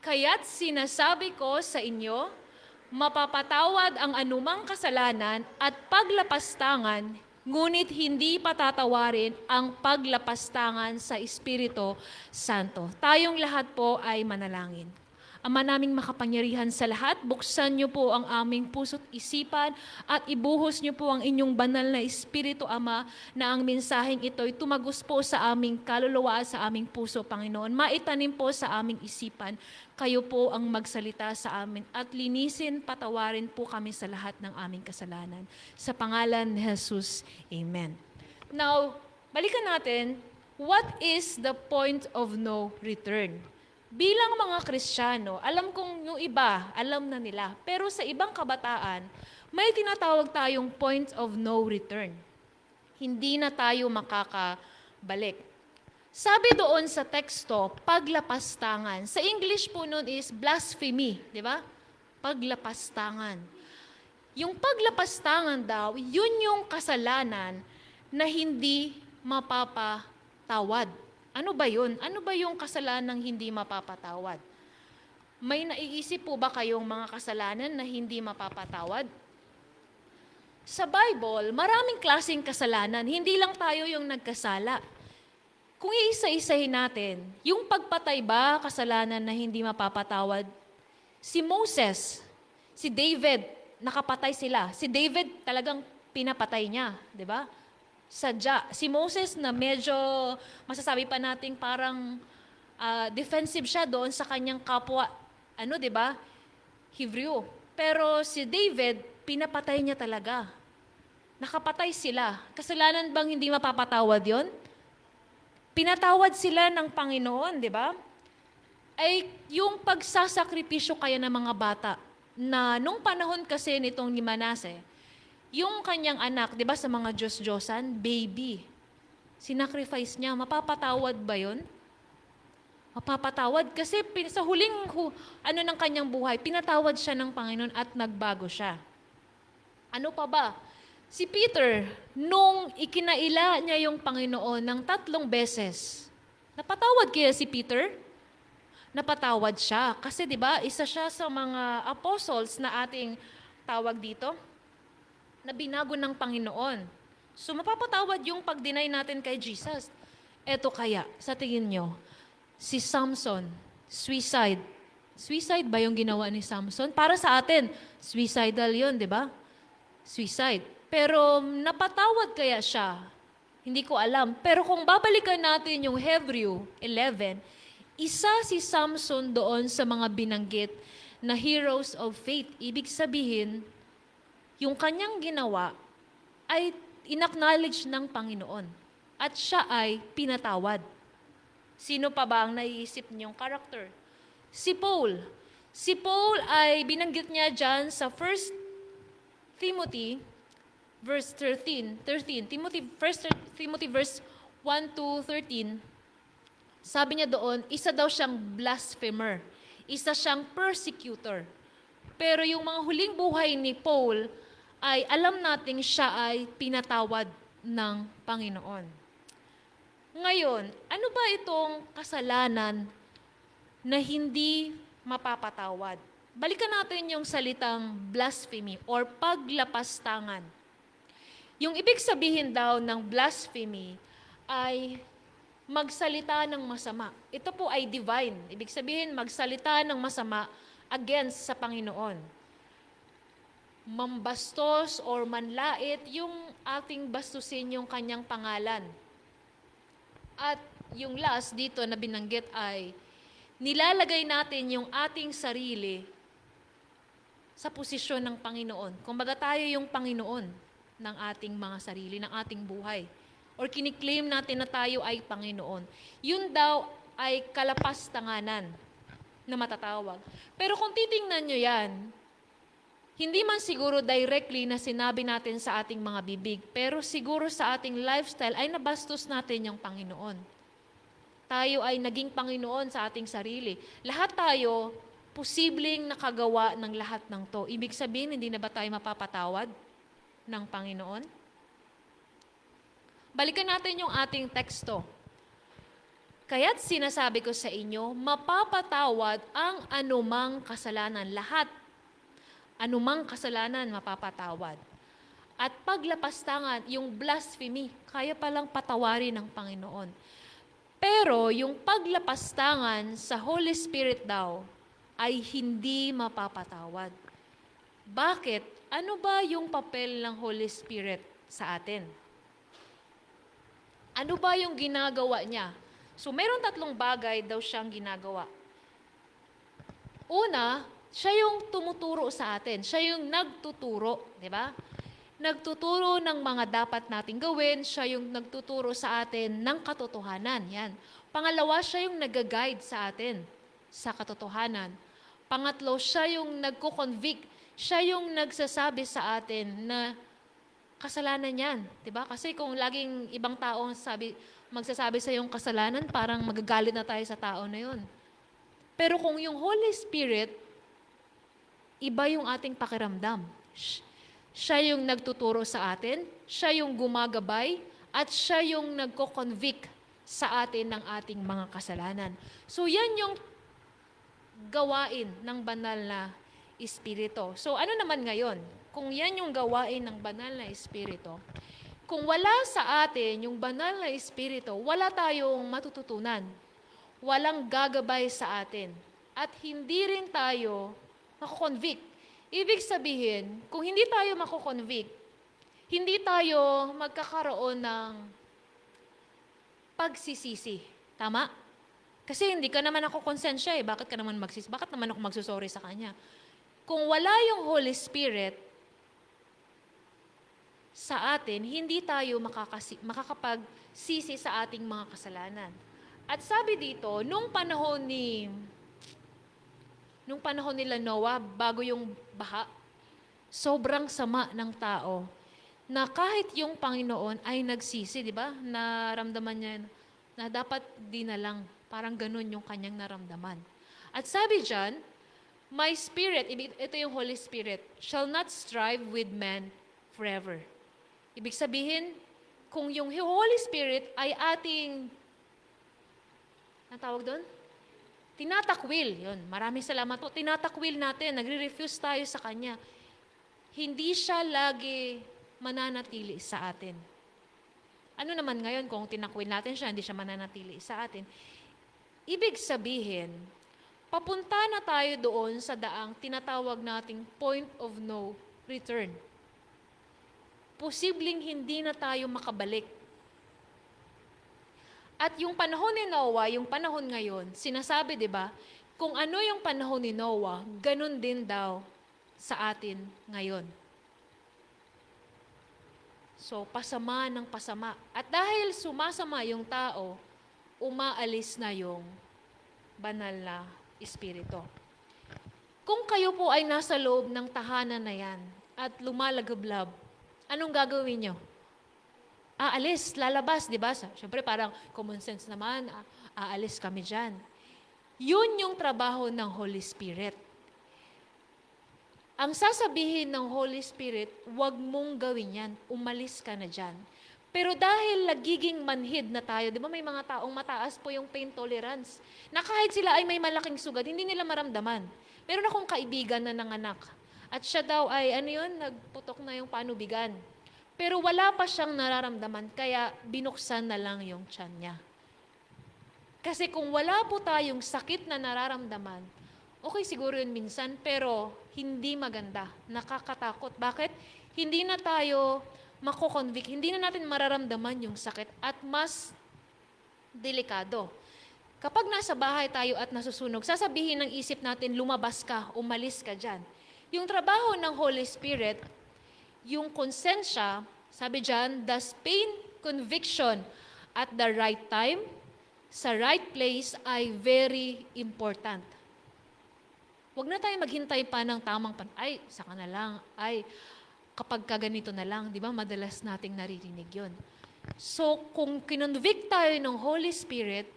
Kaya't sinasabi ko sa inyo, mapapatawad ang anumang kasalanan at paglapastangan, ngunit hindi patatawarin ang paglapastangan sa Espiritu Santo. Tayong lahat po ay manalangin. Ama naming makapangyarihan sa lahat, buksan niyo po ang aming puso't isipan at ibuhos niyo po ang inyong banal na Espiritu, Ama, na ang mensaheng ito ay tumagos po sa aming kaluluwa at sa aming puso, Panginoon. Maitanim po sa aming isipan. Kayo po ang magsalita sa amin at linisin, patawarin po kami sa lahat ng aming kasalanan. Sa pangalan ni Jesus, Amen. Now, balikan natin, what is the point of no return? Bilang mga Kristiyano, alam kong yung iba, alam na nila. Pero sa ibang kabataan, may tinatawag tayong point of no return. Hindi na tayo makakabalik. Sabi doon sa teksto, paglapastangan. Sa English po nun is blasphemy, di ba? Paglapastangan. Yung paglapastangan daw, yun yung kasalanan na hindi mapapatawad. Ano ba yun? Ano ba yung kasalanang hindi mapapatawad? May naiisip po ba kayong mga kasalanan na hindi mapapatawad? Sa Bible, maraming klaseng kasalanan. Hindi lang tayo yung nagkasala. Kung iisa-isahin natin, yung pagpatay ba, kasalanan na hindi mapapatawad? Si Moses, si David, nakapatay sila. Si David talagang pinapatay niya, di ba? Sadya. Si Moses na medyo, masasabi pa nating parang defensive siya doon sa kanyang kapwa, di ba? Hebrew. Pero si David, pinapatay niya talaga. Nakapatay sila. Kasalanan bang hindi mapapatawad yon? Pinatawad sila ng Panginoon, di ba? Ay yung pagsasakripisyo kaya ng mga bata na nung panahon kasi nitong ni Manasseh, yung kanyang anak, di ba sa mga Diyos-Diyosan, baby, sinacrifice niya, mapapatawad ba yun? Mapapatawad kasi sa huling ng kanyang buhay, pinatawad siya ng Panginoon at nagbago siya. Ano pa ba? Si Peter, nung ikinaila niya yung Panginoon ng 3 beses, napatawad kaya si Peter? Napatawad siya. Kasi di ba isa siya sa mga apostles na ating tawag dito, na binago ng Panginoon. So mapapatawad yung pag-deny natin kay Jesus. Eto kaya, sa tingin nyo, si Samson, suicide. Suicide ba yung ginawa ni Samson? Para sa atin, suicidal yun, di ba? Suicide. Pero napatawad kaya siya? Hindi ko alam. Pero kung babalikan natin yung Hebrew 11, isa si Samson doon sa mga binanggit na heroes of faith. Ibig sabihin, yung kanyang ginawa ay inacknowledge ng Panginoon at siya ay pinatawad. Sino pa ba ang naiisip niyong karakter? Si Paul. Si Paul ay binanggit niya dyan sa 1 Timothy verse 13. 1 Timothy verse 1 to 13. Sabi niya doon, isa daw siyang blasphemer. Isa siyang persecutor. Pero yung mga huling buhay ni Paul ay alam nating siya ay pinatawad ng Panginoon. Ngayon, ano ba itong kasalanan na hindi mapapatawad? Balikan natin yung salitang blasphemy or paglapastangan. Yung ibig sabihin daw ng blasphemy ay magsalita ng masama. Ito po ay divine. Ibig sabihin, magsalita ng masama against sa Panginoon. Mambastos or manlait yung ating bastusin yung kanyang pangalan. At yung last dito na binanggit ay nilalagay natin yung ating sarili sa posisyon ng Panginoon. Kumbaga tayo yung Panginoon ng ating mga sarili, ng ating buhay. Or kiniklaim natin na tayo ay Panginoon. Yun daw ay kalapastanganan na matatawag. Pero kung titingnan nyo yan, hindi man siguro directly na sinabi natin sa ating mga bibig, pero siguro sa ating lifestyle ay nabastos natin yung Panginoon. Tayo ay naging Panginoon sa ating sarili. Lahat tayo, posibleng nakagawa ng lahat ng to. Ibig sabihin, hindi na ba tayo mapapatawad ng Panginoon? Balikan natin yung ating teksto. Kaya't sinasabi ko sa inyo, mapapatawad ang anumang kasalanan. Lahat. Anumang kasalanan mapapatawad. At paglapastangan, yung blasphemy, kaya palang patawarin ng Panginoon. Pero yung paglapastangan sa Holy Spirit daw, ay hindi mapapatawad. Bakit? Ano ba yung papel ng Holy Spirit sa atin? Ano ba yung ginagawa niya? So, meron 3 bagay daw siyang ginagawa. Una, siya yung tumuturo sa atin. Siya yung nagtuturo, di ba? Nagtuturo ng mga dapat nating gawin. Siya yung nagtuturo sa atin ng katotohanan. Yan. Pangalawa, siya yung nag-guide sa atin sa katotohanan. Pangatlo, siya yung nagko-convict. Siya yung nagsasabi sa atin na kasalanan yan. Diba? Kasi kung laging ibang tao magsasabi sa yung kasalanan, parang magagalit na tayo sa tao na yun. Pero kung yung Holy Spirit, iba yung ating pakiramdam. Siya yung nagtuturo sa atin, siya yung gumagabay, at siya yung nagko-convict sa atin ng ating mga kasalanan. So yan yung gawain ng banal na Espiritu. So ano naman ngayon? Kung yan yung gawain ng banal na Espiritu, kung wala sa atin yung banal na Espiritu, wala tayong matututunan. Walang gagabay sa atin. At hindi rin tayo mako-convict. Ibig sabihin, kung hindi tayo mako-convict, hindi tayo magkakaroon ng pagsisisi. Tama? Kasi hindi ka naman ako konsensya eh. Bakit ka naman bakit naman ako magsusorry sa Kanya? Kung wala yung Holy Spirit sa atin, hindi tayo makakapagsisi sa ating mga kasalanan. At sabi dito, nung panahon nila Noah, bago yung baha, sobrang sama ng tao na kahit yung Panginoon ay nagsisi, di ba? Naramdaman niya na dapat di na lang. Parang ganun yung kanyang naramdaman. At sabi dyan, my spirit, ito yung Holy Spirit, shall not strive with man forever. Ibig sabihin, kung yung Holy Spirit ay ating, ang tawag doon? Tinatakwil. Yun, maraming salamat po. Tinatakwil natin, nagre-refuse tayo sa Kanya. Hindi siya lagi mananatili sa atin. Ano naman ngayon kung tinakwil natin siya, hindi siya mananatili sa atin? Ibig sabihin, papunta na tayo doon sa daang tinatawag nating point of no return. Posibleng hindi na tayo makabalik. At yung panahon ni Noah, yung panahon ngayon, sinasabi, di ba, kung ano yung panahon ni Noah, ganun din daw sa atin ngayon. So, pasama ng pasama. At dahil sumasama yung tao, umaalis na yung banal na Espiritu. Kung kayo po ay nasa loob ng tahanan na yan at lumalagablab, anong gagawin nyo? Aalis, lalabas, di ba? Siyempre parang common sense naman, aalis kami dyan. Yun yung trabaho ng Holy Spirit. Ang sasabihin ng Holy Spirit, huwag mong gawin yan, umalis ka na dyan. Pero dahil nagiging manhid na tayo, di ba may mga taong mataas po yung pain tolerance, na kahit sila ay may malaking sugat, hindi nila maramdaman. Meron akong kaibigan na nanganak. At siya daw ay, nagputok na yung panubigan. Pero wala pa siyang nararamdaman, kaya binuksan na lang yung tiyan niya. Kasi kung wala po tayong sakit na nararamdaman, okay siguro yun minsan, pero hindi maganda, nakakatakot. Bakit? Hindi na tayo mako-convict, hindi na natin mararamdaman yung sakit at mas delikado. Kapag nasa bahay tayo at nasusunog, sasabihin ng isip natin, lumabas ka, umalis ka dyan. Yung trabaho ng Holy Spirit, yung konsensya, sabi dyan, does pain conviction at the right time, sa right place ay very important. Huwag na tayo maghintay pa ng tamang ay, saka na lang, ay, kapag kaganito na lang, di ba, madalas nating naririnig yun. So, kung kinonvict tayo ng Holy Spirit,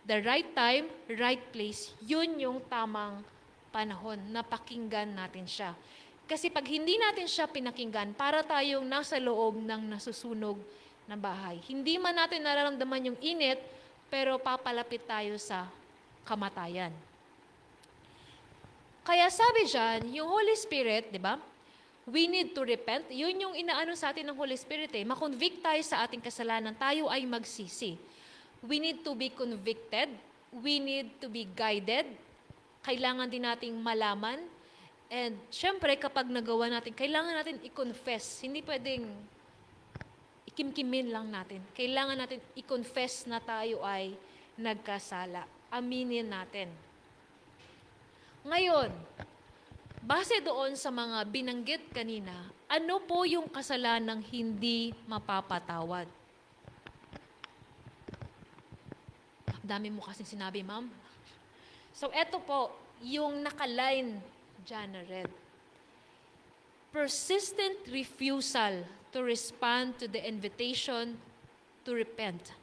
the right time, right place, yun yung tamang panahon na pakinggan natin siya. Kasi pag hindi natin siya pinakinggan, para tayong nasa loob ng nasusunog na bahay. Hindi man natin nararamdaman yung init, pero papalapit tayo sa kamatayan. Kaya sabi dyan, yung Holy Spirit, di ba, we need to repent. Yun yung inaano sa atin ng Holy Spirit eh. Ma-convict tayo sa ating kasalanan. Tayo ay magsisi. We need to be convicted. We need to be guided. kailangan din nating malaman. And syempre, kapag nagawa natin, kailangan natin i-confess. Hindi pwedeng ikimkimin lang natin. Kailangan natin i-confess na tayo ay nagkasala. Aminin natin. Ngayon, base doon sa mga binanggit kanina, ano po yung kasalanang hindi mapapatawad? Ang dami mo kasing sinabi, ma'am. So, eto po, yung nakaline dyan na red. Persistent refusal to respond to the invitation to repent.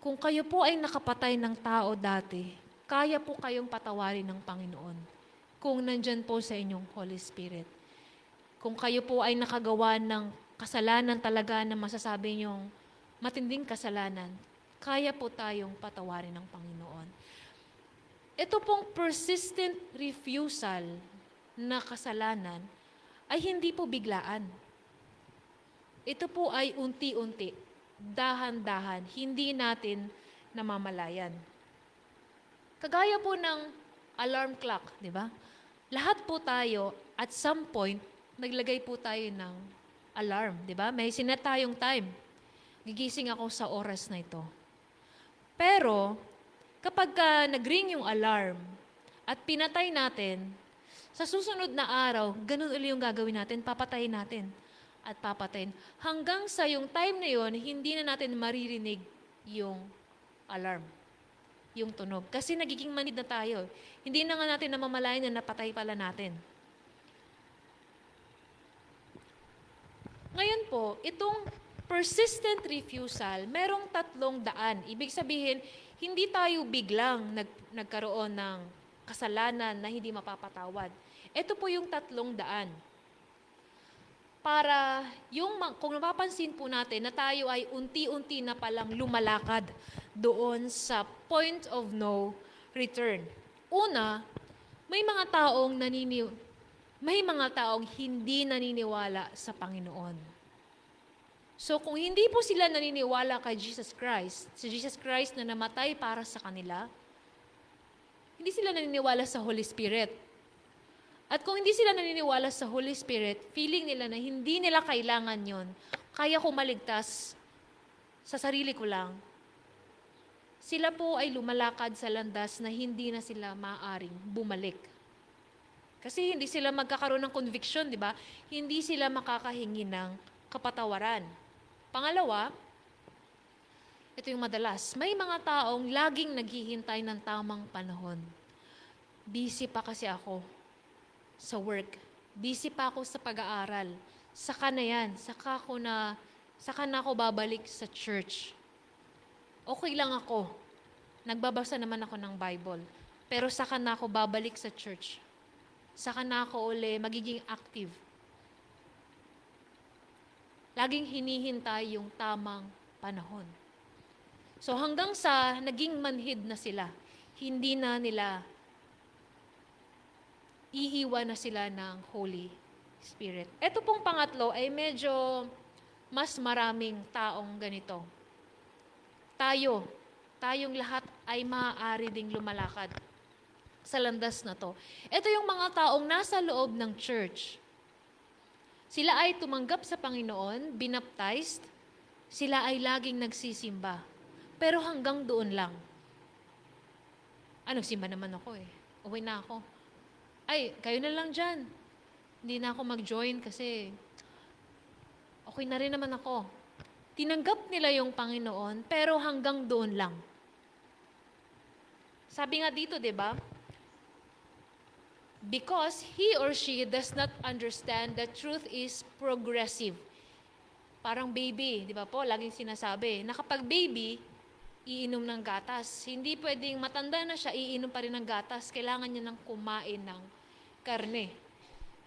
Kung kayo po ay nakapatay ng tao dati, kaya po kayong patawarin ng Panginoon kung nandyan po sa inyong Holy Spirit. Kung kayo po ay nakagawa ng kasalanan talaga na masasabi niyong matinding kasalanan, kaya po tayong patawarin ng Panginoon. Ito pong persistent refusal na kasalanan ay hindi po biglaan. Ito po ay unti-unti, dahan-dahan, hindi natin namamalayan. Kagaya po ng alarm clock, di ba? Lahat po tayo, at some point, naglagay po tayo ng alarm, di ba? May sinet tayong time. Gigising ako sa oras na ito. Pero, kapag nag-ring yung alarm at pinatay natin, sa susunod na araw, ganun uli yung gagawin natin, papatayin natin at papatayin. Hanggang sa yung time na yon, hindi na natin maririnig yung alarm, yung tunog. Kasi nagiging manid na tayo. Hindi na nga natin namamalayan na napatay pala natin. Ngayon po, itong persistent refusal, merong 3 daan. Ibig sabihin, hindi tayo biglang nagkaroon ng kasalanan na hindi mapapatawad. Ito po yung 3 daan. Para kung napapansin po natin na tayo ay unti-unti na palang lumalakad doon sa point of no return. Una, may mga taong hindi naniniwala sa Panginoon. So kung hindi po sila naniniwala kay Jesus Christ, si Jesus Christ na namatay para sa kanila, hindi sila naniniwala sa Holy Spirit. At kung hindi sila naniniwala sa Holy Spirit, feeling nila na hindi nila kailangan yon, kaya ko maligtas sa sarili ko lang, sila po ay lumalakad sa landas na hindi na sila maaaring bumalik. Kasi hindi sila magkakaroon ng conviction, di ba? Hindi sila makakahingi ng kapatawaran. Pangalawa, ito yung madalas, may mga taong laging naghihintay ng tamang panahon. Busy pa kasi ako sa work. Busy pa ako sa pag-aaral. Saka na yan. Saka na ako babalik sa church. Okay lang ako. Nagbabasa naman ako ng Bible. Pero saka na ako babalik sa church. Saka na ako magiging active. Laging hinihintay yung tamang panahon. So hanggang sa naging manhid na sila, hindi na nila iiwan na sila ng Holy Spirit. Ito pong pangatlo ay medyo mas maraming taong ganito. Tayong lahat ay maaari ding lumalakad sa landas na to. Ito yung mga taong nasa loob ng church. Sila ay tumanggap sa Panginoon, binaptized, sila ay laging nagsisimba. Pero hanggang doon lang. Simba naman ako Uwi na ako. Ay, kayo na lang dyan. Hindi na ako mag-join kasi okay na rin naman ako. Tinanggap nila yung Panginoon, pero hanggang doon lang. Sabi nga dito, di ba? Because he or she does not understand that truth is progressive. Parang baby, di ba po? Laging sinasabi, na kapag baby, iinom ng gatas. Hindi pwedeng matanda na siya, iinom pa rin ng gatas. Kailangan niya nang kumain ng karne.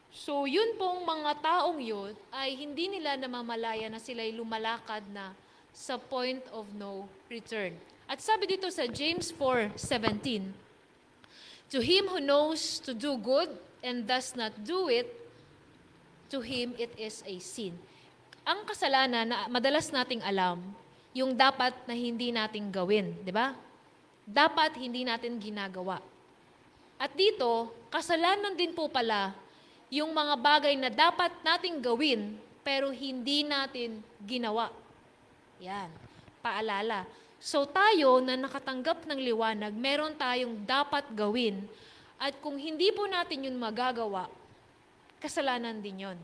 So, yun pong mga taong yun ay hindi nila namamalaya na sila'y lumalakad na sa point of no return. At sabi dito sa James 4:17, to him who knows to do good and does not do it, to him it is a sin. Ang kasalanan na madalas nating alam, yung dapat na hindi nating gawin, di ba? Dapat hindi natin ginagawa. At dito, kasalanan din po pala yung mga bagay na dapat nating gawin pero hindi natin ginawa. Yan, paalala. So tayo na nakatanggap ng liwanag, meron tayong dapat gawin. At kung hindi po natin yun magagawa, kasalanan din yun.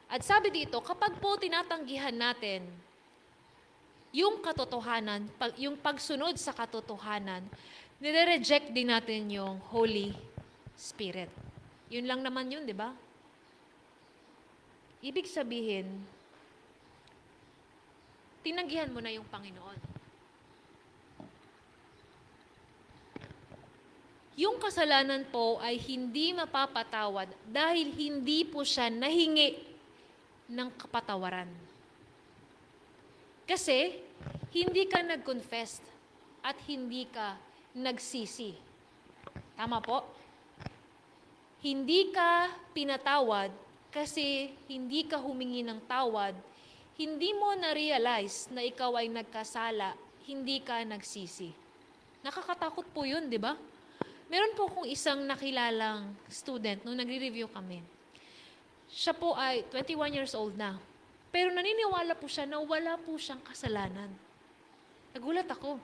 At sabi dito, kapag po tinatanggihan natin yung katotohanan, yung pagsunod sa katotohanan, nire-reject din natin yung Holy Spirit. Yun lang naman yun, di ba? Ibig sabihin, tinanggihan mo na yung Panginoon. Yung kasalanan po ay hindi mapapatawad dahil hindi po siya nahingi ng kapatawaran. Kasi, hindi ka nag-confess at hindi ka nagsisi. Tama po? Hindi ka pinatawad kasi hindi ka humingi ng tawad, hindi mo na-realize na ikaw ay nagkasala, hindi ka nagsisi. Nakakatakot po yun, di ba? Meron po akong isang nakilalang student nung nagre-review kami. Siya po ay 21 years old na. Pero naniniwala po siya na wala po siyang kasalanan. Nagulat ako.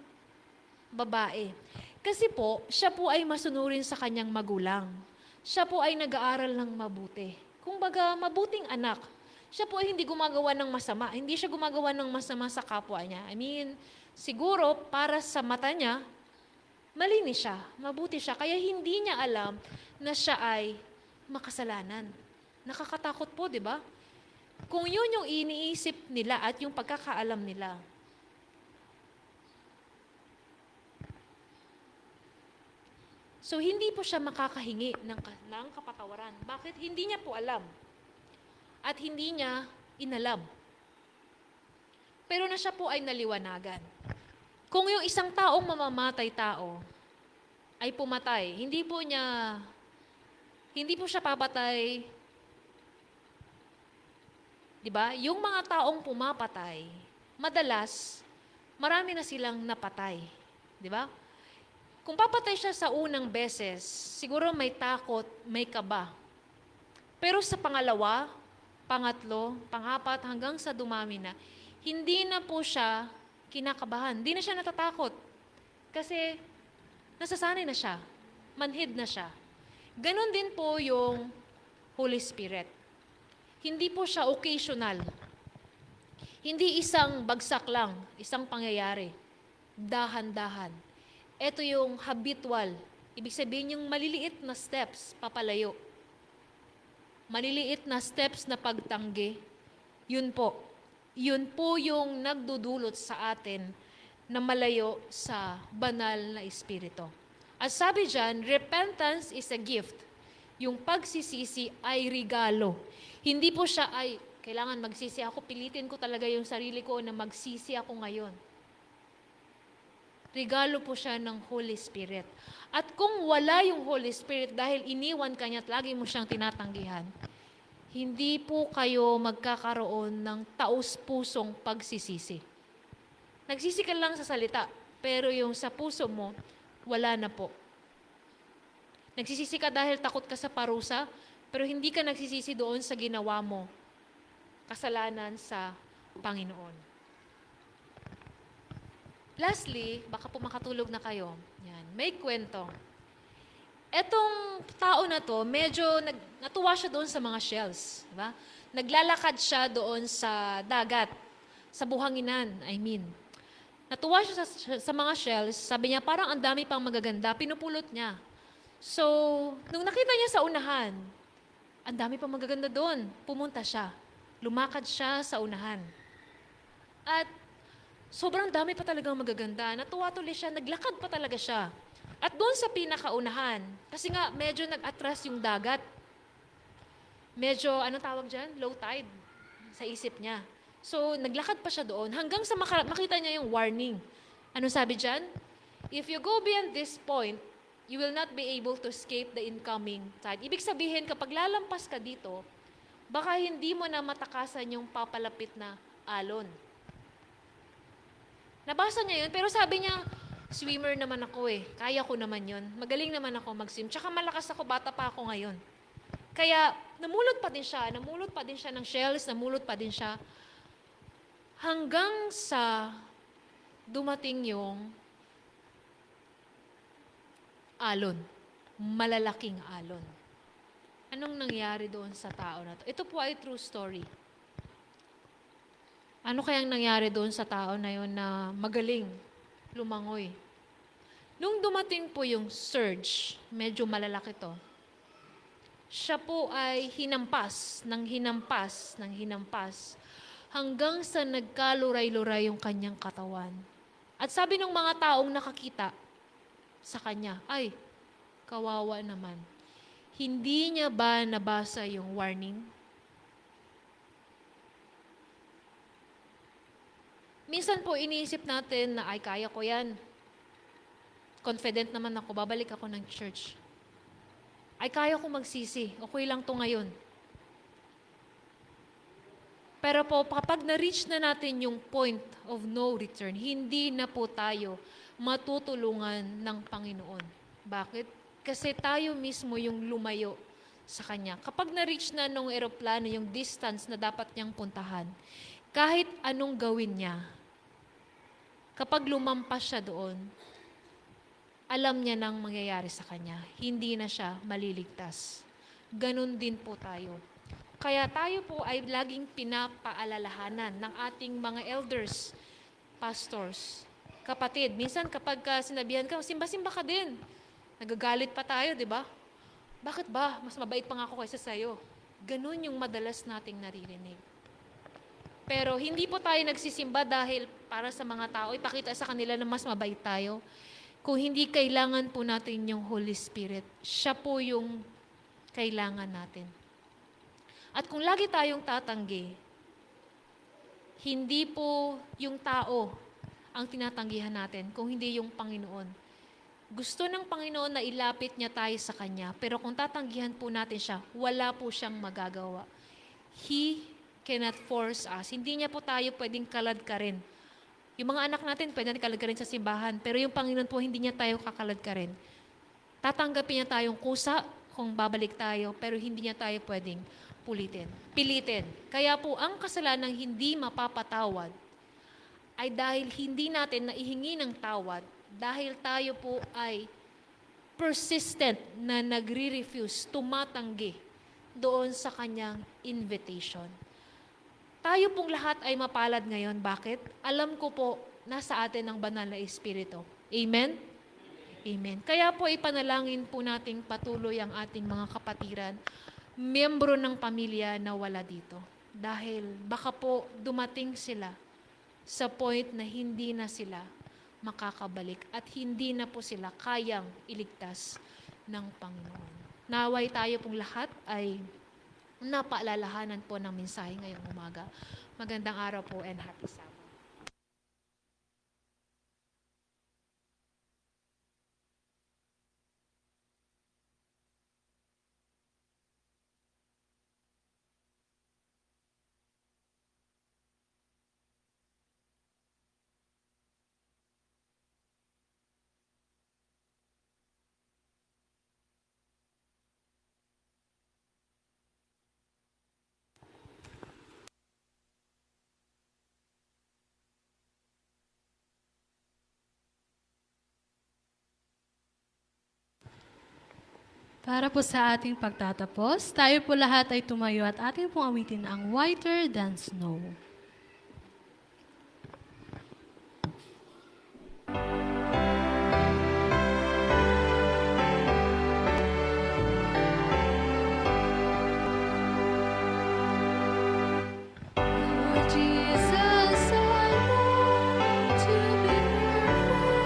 Babae. Kasi po, siya po ay masunurin sa kanyang magulang. Siya po ay nag-aaral ng mabuti. Kumbaga, mabuting anak. Siya po ay hindi gumagawa ng masama. Hindi siya gumagawa ng masama sa kapwa niya. I mean, siguro para sa mata niya, malinis siya, mabuti siya. Kaya hindi niya alam na siya ay makasalanan. Nakakatakot po, di ba? Kung yun yung iniisip nila at yung pagkakaalam nila. So, hindi po siya makakahingi ng kapatawaran. Bakit? Hindi niya po alam. At hindi niya inalam. Pero na siya po ay naliwanagan. Kung yung isang taong mamamatay tao ay pumatay, hindi po siya papatay. 'Di ba? Yung mga taong pumapatay, madalas marami na silang napatay, 'di ba? Kung papatay siya sa unang beses, siguro may takot, may kaba. Pero sa pangalawa, pangatlo, pangapat hanggang sa dumami na, hindi na po siya kinakabahan. Hindi na siya natatakot. Kasi nasasanay na siya. Manhid na siya. Ganon din po yung Holy Spirit. Hindi po siya occasional. Hindi isang bagsak lang, isang pangyayari. Dahan-dahan. Ito yung habitual. Ibig sabihin yung maliliit na steps papalayo. Maliliit na steps na pagtanggi. Yun po. Yun po yung nagdudulot sa atin na malayo sa banal na Espiritu. At sabi dyan, repentance is a gift. Yung pagsisisi ay regalo. Hindi po siya ay, kailangan magsisi ako, pilitin ko talaga yung sarili ko na magsisi ako ngayon. Regalo po siya ng Holy Spirit. At kung wala yung Holy Spirit dahil iniwan ka niya at lagi mo siyang tinatanggihan, hindi po kayo magkakaroon ng taus-pusong pagsisisi. Nagsisi ka lang sa salita, pero yung sa puso mo, wala na po. Nagsisisi ka dahil takot ka sa parusa, pero hindi ka nagsisisi doon sa ginawa mo, kasalanan sa Panginoon. Lastly, baka po makatulog na kayo. Yan, may kwento. Etong tao na to, medyo natuwa siya doon sa mga shells. Diba? Naglalakad siya doon sa dagat, sa buhanginan, I mean. Natuwa siya sa mga shells, sabi niya, parang ang dami pang magaganda, pinupulot niya. So, nung nakita niya sa unahan, ang dami pang magaganda doon, pumunta siya. Lumakad siya sa unahan. At sobrang dami pa talagang magaganda. Natuwa tuloy siya, naglakad pa talaga siya. At doon sa pinakaunahan, kasi nga medyo nag-atras yung dagat. Medyo, anong tawag dyan? Low tide sa isip niya. So, naglakad pa siya doon hanggang sa makita niya yung warning. Ano sabi dyan? If you go beyond this point, you will not be able to escape the incoming tide. Ibig sabihin, kapag lalampas ka dito, baka hindi mo na matakasan yung papalapit na alon. Nabasa niya yun, pero sabi niya, Swimmer naman ako eh. Kaya ko naman yon. Magaling naman ako mag-swim. Tsaka malakas ako, bata pa ako ngayon. Kaya namulot pa din siya. Namulot pa din siya ng shells. Namulot pa din siya. Hanggang sa dumating yung alon. Malalaking alon. Anong nangyari doon sa tao na to? Ito po ay true story. Ano kayang nangyari doon sa tao na yun na magaling lumangoy? Nung dumating po yung surge, medyo malalaki to, siya po ay hinampas hanggang sa nagkaluray-luray yung kanyang katawan. At sabi ng mga taong nakakita sa kanya, ay, kawawa naman. Hindi niya ba nabasa yung warning? Minsan po iniisip natin na, ay, kaya ko yan. Confident naman ako, babalik ako ng church. Ay, kaya ko magsisi. Okay lang to ngayon. Pero po, kapag na-reach na natin yung point of no return, hindi na po tayo matutulungan ng Panginoon. Bakit? Kasi tayo mismo yung lumayo sa Kanya. Kapag na-reach na nung eroplano yung distance na dapat niyang puntahan, kahit anong gawin niya, kapag lumampas siya doon, alam niya nang mangyayari sa kanya. Hindi na siya maliligtas. Ganon din po tayo. Kaya tayo po ay laging pinapaalalahanan ng ating mga elders, pastors, kapatid. Minsan kapag sinabihan ka, simba-simba ka din. Nagagalit pa tayo, di ba? Bakit ba? Mas mabait pa nga ako kaysa sa'yo. Ganon yung madalas nating naririnig. Pero hindi po tayo nagsisimba dahil para sa mga tao, ipakita sa kanila na mas mabait tayo. Kung hindi kailangan po natin yung Holy Spirit, siya po yung kailangan natin. At kung lagi tayong tatanggi, hindi po yung tao ang tinatanggihan natin, kung hindi yung Panginoon. Gusto ng Panginoon na ilapit niya tayo sa Kanya, pero kung tatanggihan po natin siya, wala po siyang magagawa. He cannot force us. Hindi niya po tayo pwedeng kalad ka rin. Yung mga anak natin, pwede natin kalad ka rin sa simbahan. Pero yung Panginoon po, hindi niya tayo kakalad ka rin. Tatanggapin niya tayong kusa kung babalik tayo, pero hindi niya tayo pwedeng pilitin. Kaya po, ang kasalanang hindi mapapatawad ay dahil hindi natin naihingi ng tawad, dahil tayo po ay persistent na nagre-refuse, tumatanggi doon sa kanyang invitation. Tayo pong lahat ay mapalad ngayon. Bakit? Alam ko po, nasa atin ang banal na Espiritu. Amen? Amen. Kaya po ipanalangin po nating patuloy ang ating mga kapatiran, miyembro ng pamilya na wala dito. Dahil baka po dumating sila sa point na hindi na sila makakabalik at hindi na po sila kayang iligtas ng Panginoon. Naway tayo pong lahat ay napaalalahanan po ng mensahe ngayong umaga. Magandang araw po and happy Sabbath. Para po sa ating pagtatapos, tayo po lahat ay tumayo at ating pong awitin ang Whiter Than Snow. Lord Jesus, I long to be heard.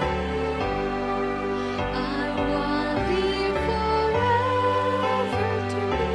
I want Thee forever to be.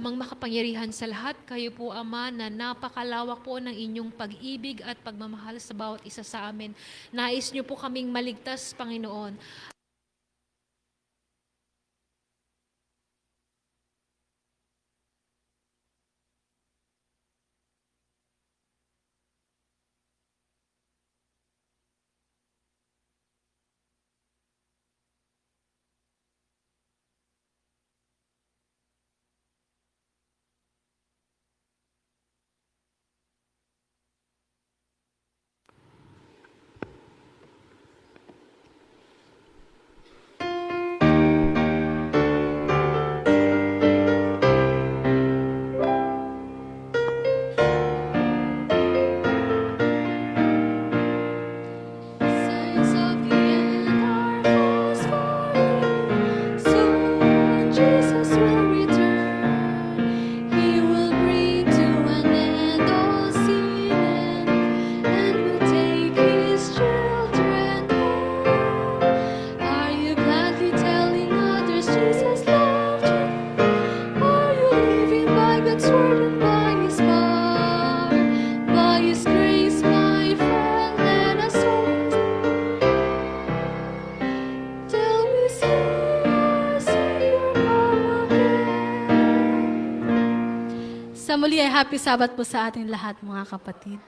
Amang makapangyarihan sa lahat, kayo po, Ama, na napakalawak po ng inyong pag-ibig at pagmamahal sa bawat isa sa amin. Nais niyo po kaming maligtas, Panginoon. Signs of the end are false for you. Soon Jesus will return. He will bring to an end all sin and will take His children home. Are you gladly telling others Jesus loved you? Are you living by God's word and by His power? By His grace, my friend, let us hold. Till we see our Savior come again. Sa muli ay happy Sabbath po sa ating lahat mga kapatid.